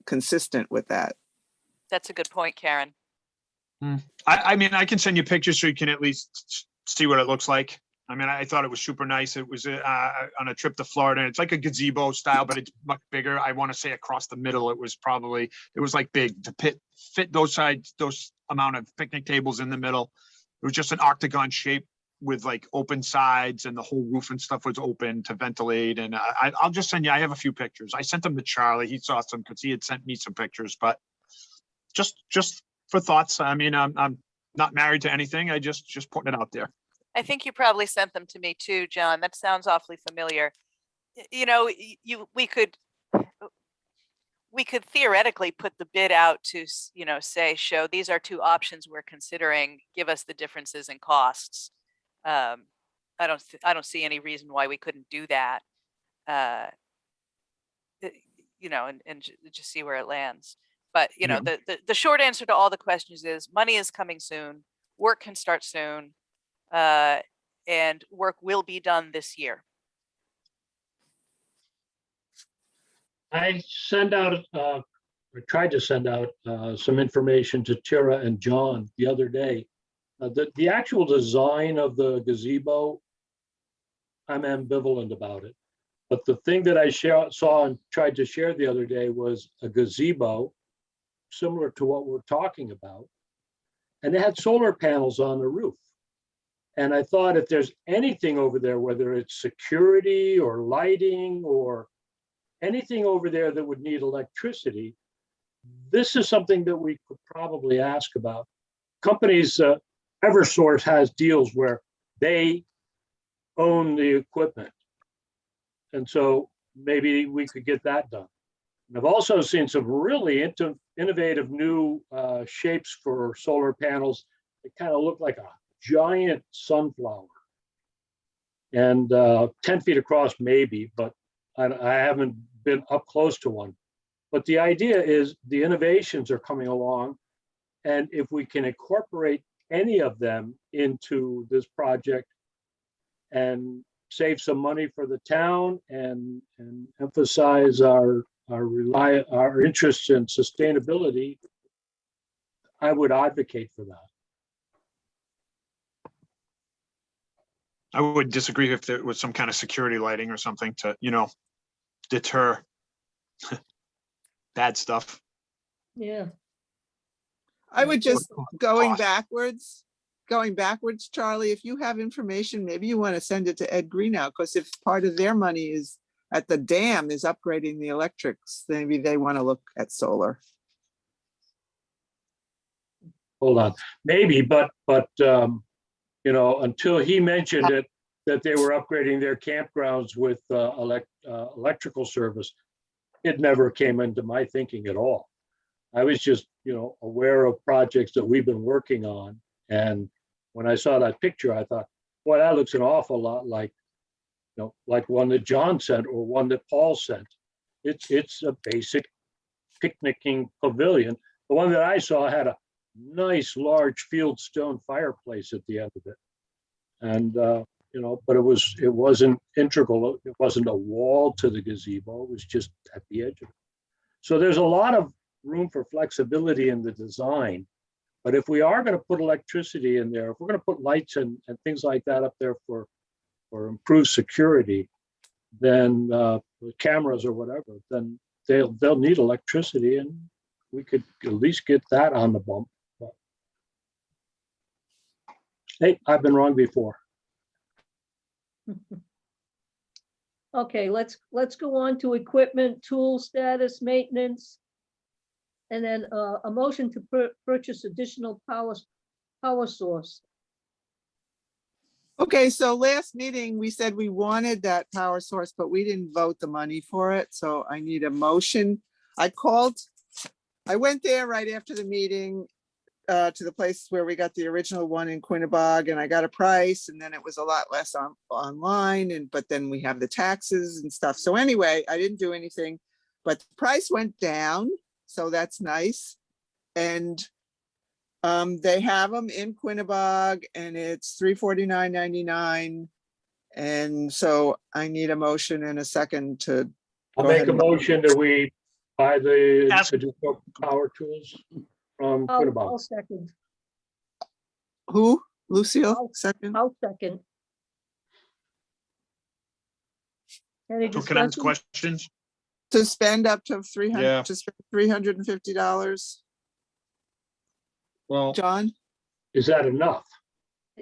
consistent with that. That's a good point, Karen. I mean, I can send you pictures so you can at least see what it looks like. I mean, I thought it was super nice. It was on a trip to Florida. And it's like a gazebo style, but it's much bigger. I want to say across the middle, it was like big to fit those amount of picnic tables in the middle. It was just an octagon shape with like open sides, and the whole roof and stuff was open to ventilate. And I'll just send you, I have a few pictures. I sent them to Charlie. He saw some because he had sent me some pictures, but just for thoughts. I mean, I'm not married to anything. I just putting it out there. I think you probably sent them to me too, John. That sounds awfully familiar. You know, we could theoretically put the bid out to, you know, show these are 2 options we're considering. Give us the differences in costs. I don't see any reason why we couldn't do that. You know, and just see where it lands. But you know, the short answer to all the questions is money is coming soon. Work can start soon. And work will be done this year. I tried to send out some information to Tara and John the other day. The actual design of the gazebo, I'm ambivalent about it. But the thing that I saw and tried to share the other day was a gazebo similar to what we're talking about. And it had solar panels on the roof. And I thought, if there's anything over there, whether it's security or lighting or anything over there that would need electricity, this is something that we could probably ask about. Companies, Eversource has deals where they own the equipment. And so maybe we could get that done. And I've also seen some really innovative new shapes for solar panels. They kind of look like a giant sunflower. And 10 feet across maybe, but I haven't been up close to one. But the idea is the innovations are coming along. And if we can incorporate any of them into this project and save some money for the town and emphasize our interest in sustainability, I would advocate for that. I would disagree if there was some kind of security lighting or something to, you know, deter bad stuff. Yeah. I would just, going Cost. backwards, Charlie, if you have information, maybe you want to send it to Ed Greenow, because if part of their money is at the dam is upgrading the electrics, maybe they want to look at solar. Hold on, maybe, but you know, until he mentioned it, that they were upgrading their campgrounds with electrical service, it never came into my thinking at all. I was just, you know, aware of projects that we've been working on. And when I saw that picture, I thought, boy, that looks an awful lot like, you know, like one that John sent or one that Paul sent. It's a basic picnicking pavilion. The one that I saw had a nice large fieldstone fireplace at the end of it. And, you know, but it wasn't integral. It wasn't a wall to the gazebo. It was just at the edge of it. So there's a lot of room for flexibility in the design. But if we are going to put electricity in there, if we're going to put lights and things like that up there for improved security, then cameras or whatever, then they'll need electricity, and we could at least get that on the bump. But, hey, I've been wrong before. Okay, let's go on to equipment, tool status, maintenance. And then a motion to purchase additional power source. Okay, so last meeting, we said we wanted that power source, but we didn't vote the money for it, so I need a motion. I went there right after the meeting to the place where we got the original one in Quinnebog, and I got a price, and then it was a lot less online, but then we have the taxes and stuff. So anyway, I didn't do anything, but the price went down, so that's nice. And they have them in Quinnebog, and it's $349.99. And so I need a motion and a second to. I'll go make ahead a and- motion that we buy the Ask- additional power tools from I'll Quinnebog. second, Who? Lucille, I'll- second? I'll second. Any So can I ask discussion? questions? To spend up to Yeah. $350, Well, John? Is that enough?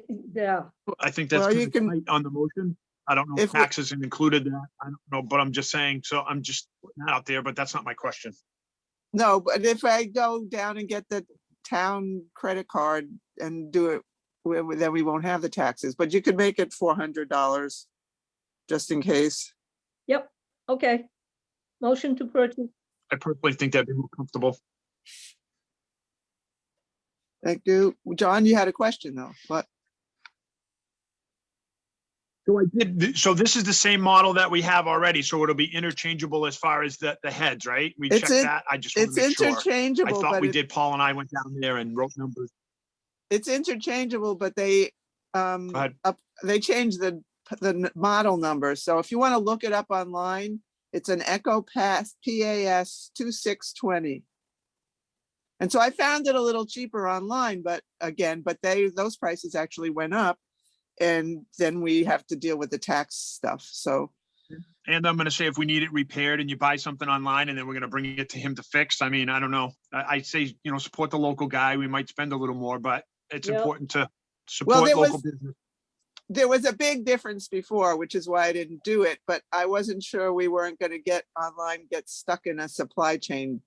Yeah, I think that's Well, you kinda can- tight on the motion. I don't know if If we- taxes is included in that. I don't know, but I'm just saying, so I'm just putting that out there, but that's not my question. No, but if I go down and get the town credit card and do it, then we won't have the taxes, but you could make it $400 just in case. yep, okay. Motion to purchase, I personally think that'd be more comfortable. Thank you. John, you had a question though. What? So I did, so this is the same model that we have already, so it'll be interchangeable as far as the heads, right? We It's checked in- that. I just want It's to make sure. I interchangeable, thought but we did. Paul and I went down there and wrote numbers. it's interchangeable, but they ahead. they changed the model number. So if you want to look it up online, it's an Echo PAS 2620. And so I found it a little cheaper online, but again, those prices actually went up. And then we have to deal with the tax stuff. So And I'm gonna say if we need it repaired and you buy something online and then we're gonna bring it to him to fix, I mean, I don't know. I say, you know, support the local guy. We might spend a little more, but it's Yeah. important to support there local was- business. there was a big difference before, which is why I didn't do it, but I wasn't sure we weren't going to get stuck in a supply chain.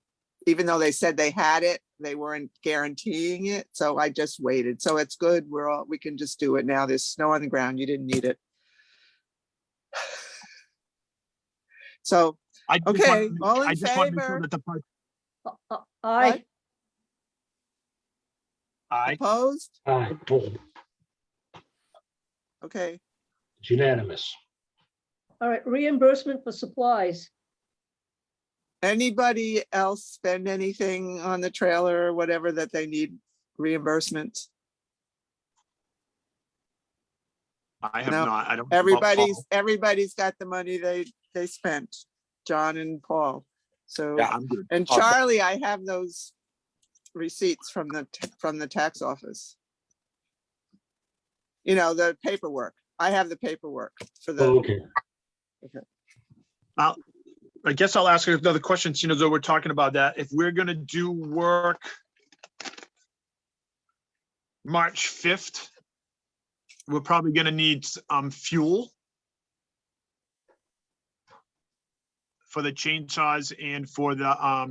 Even though they said they had it, they weren't guaranteeing it. So I just waited. So it's good. We can just do it now. There's snow on the ground. You didn't need it. So I just Okay, wanna- all in I just want to make sure favor? that the price. Aye. Aye. Opposed? Aye, Okay, it's unanimous. All right, reimbursement for supplies. anybody else spend anything on the trailer or whatever that they need reimbursement? I have No, not. I don't. know about Paul. Everybody's got the money they spent, John and Paul. So, Yeah. I'm good. and Awesome. Charlie, I have those receipts from the tax office. You know, the paperwork. I have the paperwork for the, Okay, I guess I'll ask another question, you know, though we're talking about that. If we're gonna do work March 5th, we're probably gonna need fuel for the chainsaws and for the I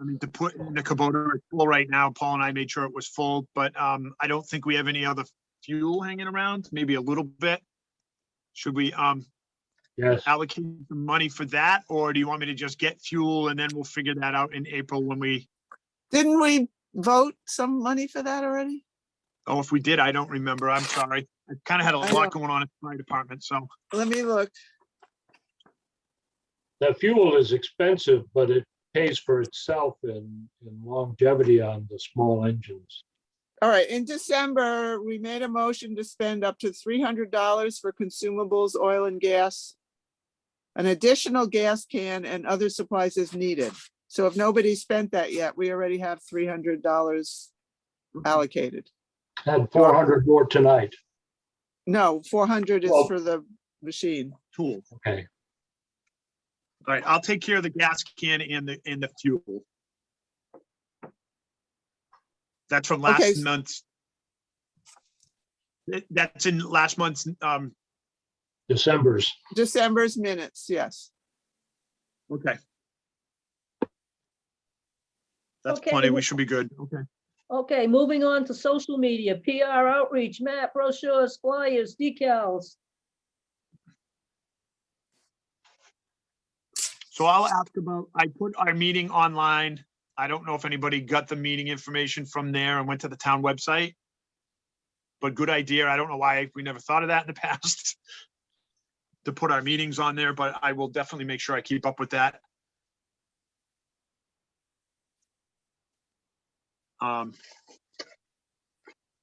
mean, to put in the Kubota, it's full right now. Paul and I made sure it was full, but I don't think we have any other fuel hanging around, maybe a little bit. Should we yes. allocate some money for that, or do you want me to just get fuel and then we'll figure that out in April when we, didn't we vote some money for that already? oh, if we did, I don't remember. I'm sorry. I kind of had a I lot don't- going on at my department, so. Let me look. The fuel is expensive, but it pays for itself in longevity on the small engines. All right, in December, we made a motion to spend up to $300 for consumables, oil and gas. An additional gas can and other supplies is needed. So if nobody spent that yet, we already have $300 allocated. Had 400 more tonight. No, 400 is Well- for the machine. Tool. Okay, All right, I'll take care of the gas can and the fuel. That's from Okay. last month's. That's in last month's, December's. December's minutes, yes. okay. That's Okay, plenty. We we- should be good. Okay. Okay, moving on to social media, PR outreach, map, brochures, flyers, decals. So I'll ask about, I put our meeting online. I don't know if anybody got the meeting information from there and went to the town website. But good idea. I don't know why we never thought of that in the past. To put our meetings on there, but I will definitely make sure I keep up with that.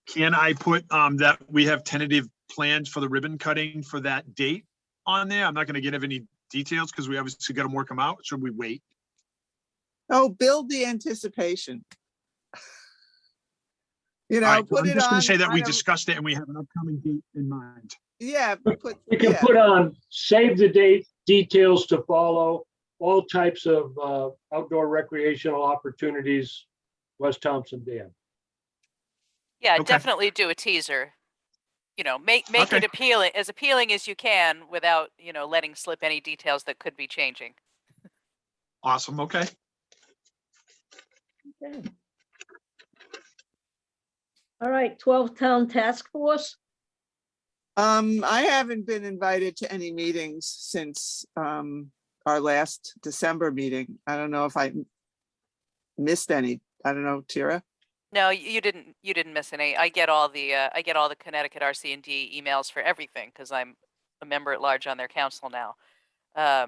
Can I put that we have tentative plans for the ribbon cutting for that date on there? I'm not gonna give any details because we obviously gotta work them out. Should we wait? Oh, build the anticipation. You All know, right, put I'm it just gonna on. say that I we don't- discussed it and we have an upcoming date in mind. Yeah, We can yeah. put on, save the date, details to follow, all types of outdoor recreational opportunities, West Thompson Dam. Yeah, Okay. definitely do a teaser. You know, make it Okay. appealing as you can without, you know, letting slip any details that could be changing. Awesome, okay. Okay. All right, 12-town task force. I haven't been invited to any meetings since our last December meeting. I don't know if I missed any. I don't know, Tira. No, you didn't miss any. I get all the Connecticut RC&D emails for everything because I'm a member at large on their council now. I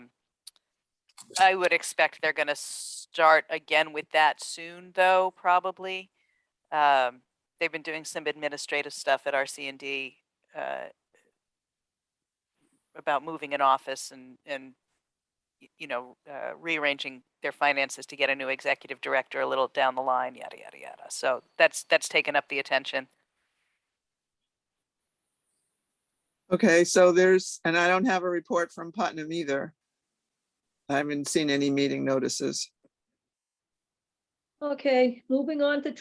would expect they're gonna start again with that soon, though, probably. They've been doing some administrative stuff at RC&D about moving an office and you know, rearranging their finances to get a new executive director a little down the line, yada, yada, yada. So that's taken up the attention. Okay, so and I don't have a report from Putnam either. I haven't seen any meeting notices. Okay, moving on to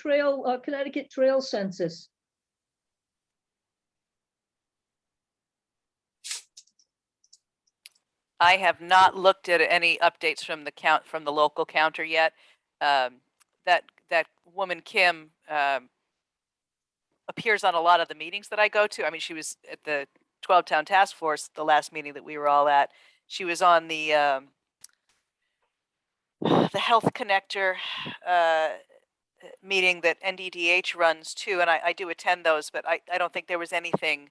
Connecticut Trail Census. I have not looked at any updates from the local counter yet. That woman, Kim, appears on a lot of the meetings that I go to. I mean, she was at the 12-town task force, the last meeting that we were all at. She was on the the Health Connector meeting that NDDH runs too, and I do attend those, but I don't think there was anything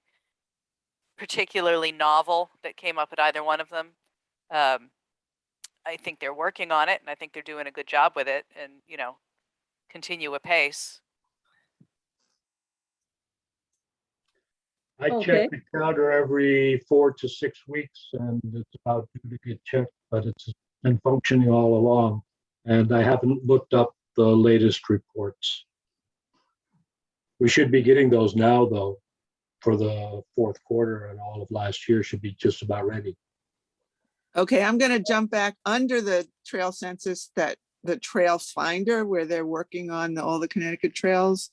particularly novel that came up at either one of them. I think they're working on it, and I think they're doing a good job with it, and continue apace. I Okay. check the counter every 4 to 6 weeks and it's about due to get checked, but it's been functioning all along. And I haven't looked up the latest reports. We should be getting those now, though, for the fourth quarter, and all of last year should be just about ready. Okay, I'm gonna jump back under the trail census, that the trail finder where they're working on all the Connecticut trails.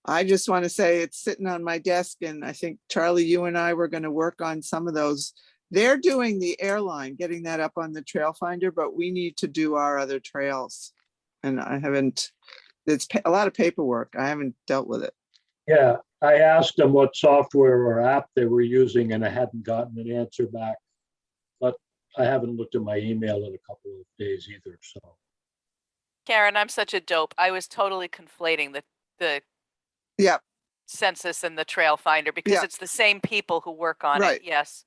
I just want to say it's sitting on my desk, and I think Charlie, you and I were gonna work on some of those. They're doing the airline, getting that up on the trail finder, but we need to do our other trails. And I haven't, it's a lot of paperwork. I haven't dealt with it. Yeah, I asked them what software or app they were using and I hadn't gotten an answer back. But I haven't looked at my email in a couple of days either, so. Karen, I'm such a dope. I was totally conflating the Yeah, census and the trail finder because Yeah. it's the same people who work on Right. it. Yes.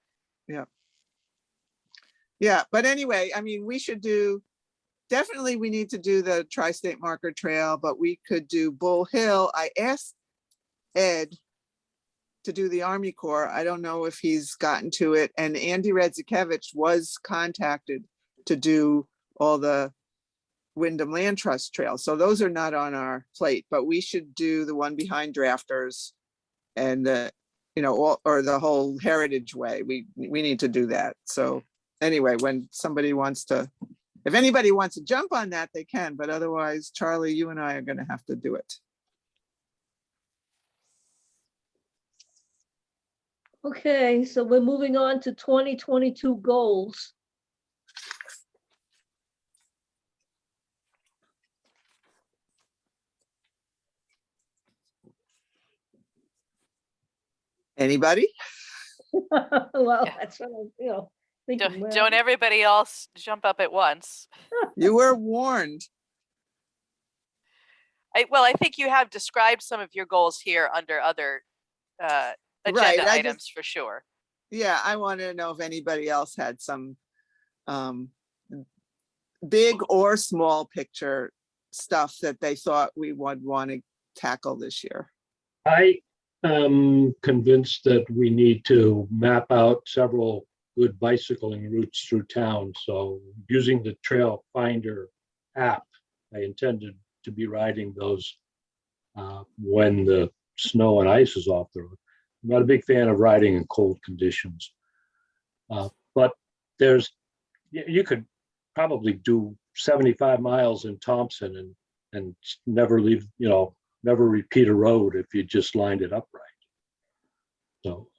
yeah, but anyway, I mean, we should do, definitely we need to do the Tri-State Marker Trail, but we could do Bull Hill. I asked Ed to do the Army Corps. I don't know if he's gotten to it. And Andy Redzikevich was contacted to do all the Wyndham Land Trust Trail. So those are not on our plate, but we should do the one behind Drafters and or the whole Heritage Way. We need to do that. So anyway, when somebody wants to, if anybody wants to jump on that, they can, but otherwise, Charlie, you and I are gonna have to do it. Okay, so we're moving on to 2022 goals. Anybody? Well, Yeah. that's what I'm, thinking. well, Don't everybody else jump up at once. You were warned. I think you have described some of your goals here under other agenda Right, I items for sure. Yeah, I wanted to know if anybody else had some big or small picture stuff that they thought we would want to tackle this year. I am convinced that we need to map out several good bicycling routes through town. So using the Trail Finder app, I intended to be riding those when the snow and ice is off the road. I'm not a big fan of riding in cold conditions. But you could probably do 75 miles in Thompson and never leave, never repeat a road if you just lined it up right. So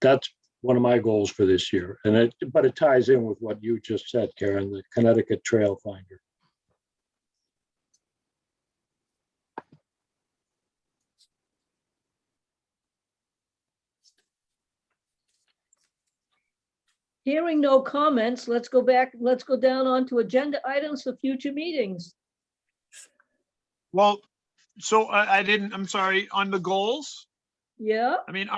that's one of my goals for this year. But it ties in with what you just said, Karen, the Connecticut Trail Finder. Hearing no comments, let's go down onto agenda items for future meetings. Well, so I'm sorry, on the goals, Yeah, I mean,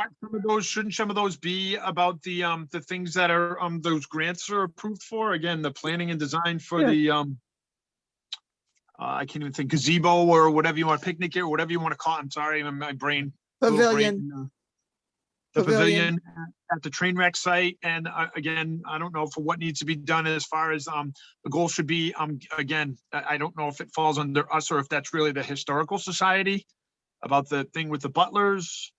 shouldn't some of those be about the things that are, those grants are approved for? Again, the planning and design for the, I can't even think, gazebo or whatever you want, picnic area, whatever you want to call it. I'm sorry, my brain. little Pavilion. brain, The pavilion at the train wreck site. And again, I don't know for what needs to be done as far as the goal should be. Again, I don't know if it falls under us or if that's really the Historical Society about the thing with the butlers.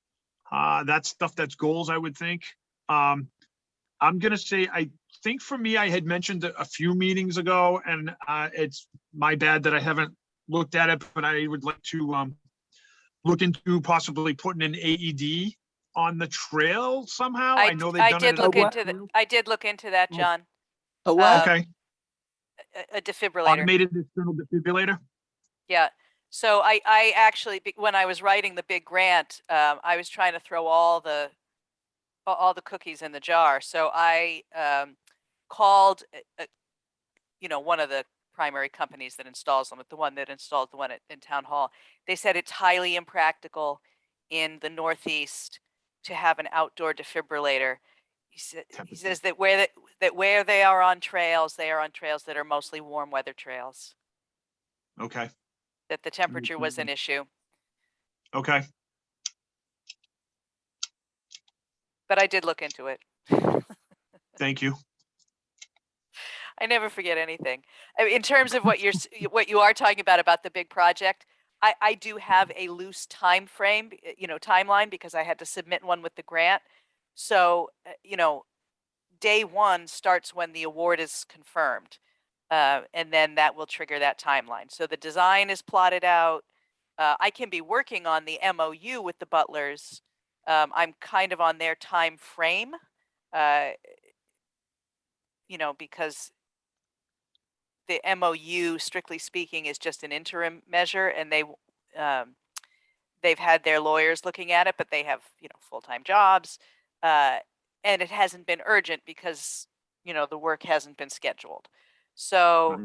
That's stuff that's goals, I would think. I'm gonna say, I think for me, I had mentioned a few meetings ago, and it's my bad that I haven't looked at it, but I would like to look into possibly putting an AED on the trail somehow. I know they've I done did it. look into that, John. A what? Okay, A defibrillator. automated external defibrillator. Yeah. So I actually, when I was writing the big grant, I was trying to throw all the cookies in the jar. So I called, one of the primary companies that installs them, the one that installs the one in Town Hall. They said it's highly impractical in the Northeast to have an outdoor defibrillator. He says that where they are on trails, they are on trails that are mostly warm weather trails, Okay, that the temperature was an issue. okay. But I did look into it. Thank you. I never forget anything. I mean, in terms of what what you are talking about the big project, I do have a loose time frame, timeline, because I had to submit one with the grant. So, day one starts when the award is confirmed. And then that will trigger that timeline. So the design is plotted out. I can be working on the MOU with the Butlers. I'm kind of on their time frame, because the MOU, strictly speaking, is just an interim measure, and they've had their lawyers looking at it, but they have full-time jobs, and it hasn't been urgent because the work hasn't been scheduled. So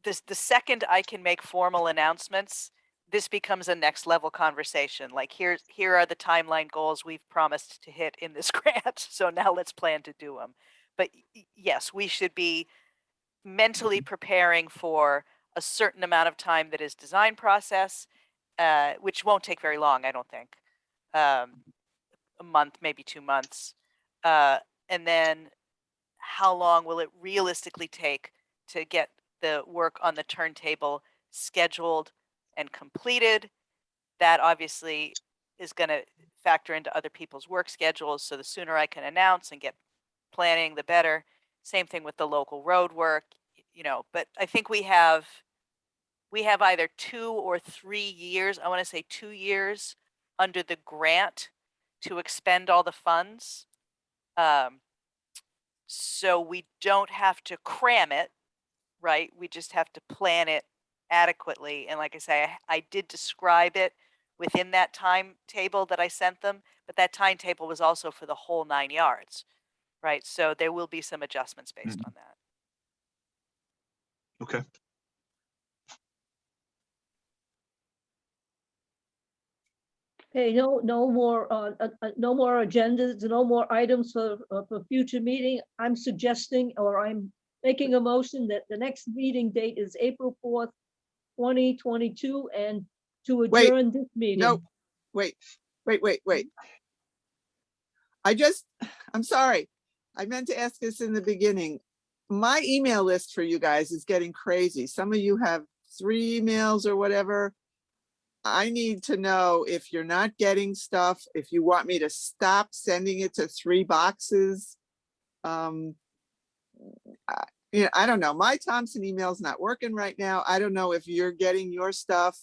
the second I can make formal announcements, this becomes a next level conversation. Like here are the timeline goals we've promised to hit in this grant. So now let's plan to do them. But yes, we should be mentally preparing for a certain amount of time that is design process, which won't take very long, I don't think. A month, maybe 2 months. And then how long will it realistically take to get the work on the turntable scheduled and completed? That obviously is going to factor into other people's work schedules. So the sooner I can announce and get planning, the better. Same thing with the local road work, but I think we have either 2 or 3 years, I want to say 2 years under the grant to expend all the funds. So we don't have to cram it, right? We just have to plan it adequately. And like I say, I did describe it within that timetable that I sent them, but that timetable was also for the whole 9 yards, right? So there will be some adjustments based on that. Okay. Okay, no more agendas, no more items for future meeting. I'm suggesting, or I'm making a motion that the next meeting date is April 4th, 2022, and to Wait, adjourn this meeting. No, wait. I'm sorry. I meant to ask this in the beginning. My email list for you guys is getting crazy. Some of you have 3 emails or whatever. I need to know if you're not getting stuff, if you want me to stop sending it to 3 boxes. I don't know. My Thompson email's not working right now. I don't know if you're getting your stuff.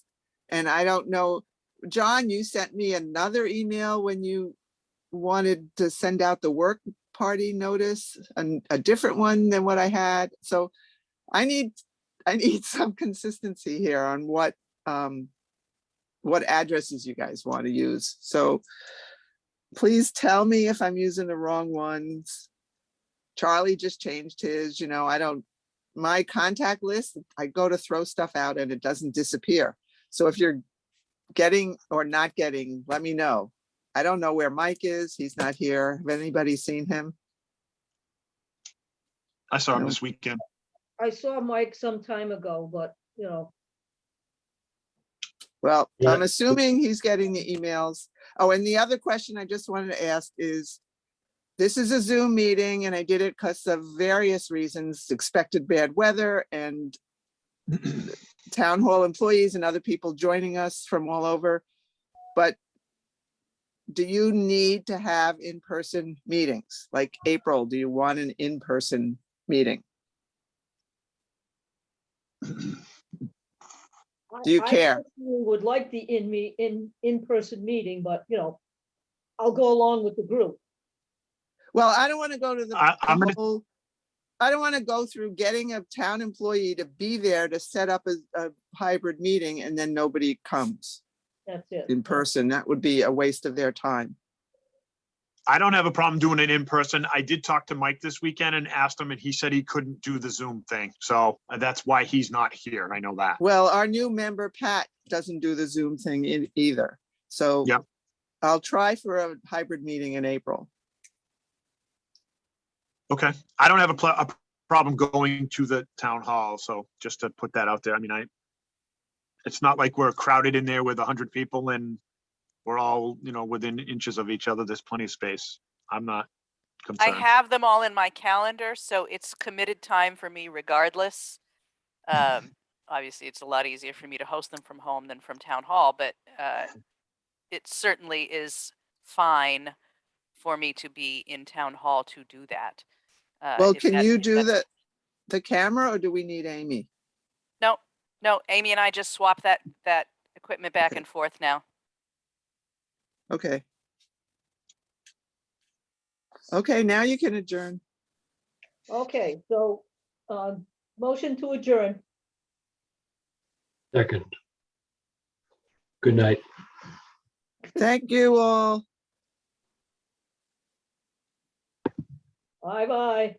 And I don't know, John, you sent me another email when you wanted to send out the work party notice, a different one than what I had. So I need some consistency here on what addresses you guys want to use. So please tell me if I'm using the wrong ones. Charlie just changed his, my contact list, I go to throw stuff out and it doesn't disappear. So if you're getting or not getting, let me know. I don't know where Mike is. He's not here. Have anybody seen him? I saw him this weekend. I saw Mike some time ago, but Well, Yeah. I'm assuming he's getting the emails. Oh, and the other question I just wanted to ask is, this is a Zoom meeting and I did it because of various reasons, expected bad weather and town hall employees and other people joining us from all over. But do you need to have in-person meetings? Like April, do you want an in-person meeting? Do you care? I personally would like the in-person meeting, but I'll go along with the group. Well, I don't want to go to the I'm gonna- whole, I don't want to go through getting a town employee to be there to set up a hybrid meeting and then nobody comes That's it. in person. That would be a waste of their time. I don't have a problem doing it in person. I did talk to Mike this weekend and asked him, and he said he couldn't do the Zoom thing. So that's why he's not here. I know that. Well, our new member, Pat, doesn't do the Zoom thing either. So Yep. I'll try for a hybrid meeting in April. Okay. I don't have a problem going to the town hall. So just to put that out there, I mean, it's not like we're crowded in there with 100 people and we're all, within inches of each other. There's plenty of space. I'm not I concerned. have them all in my calendar, so it's committed time for me regardless. Obviously, it's a lot easier for me to host them from home than from town hall, but it certainly is fine for me to be in town hall to do that. Well, if can that- you if do that's- the camera or do we need Amy? No, Amy and I just swap that equipment back Okay. and forth now. Okay. Okay, now you can adjourn. Okay, so, motion to adjourn. Second. Good night. Thank you all. Bye-bye.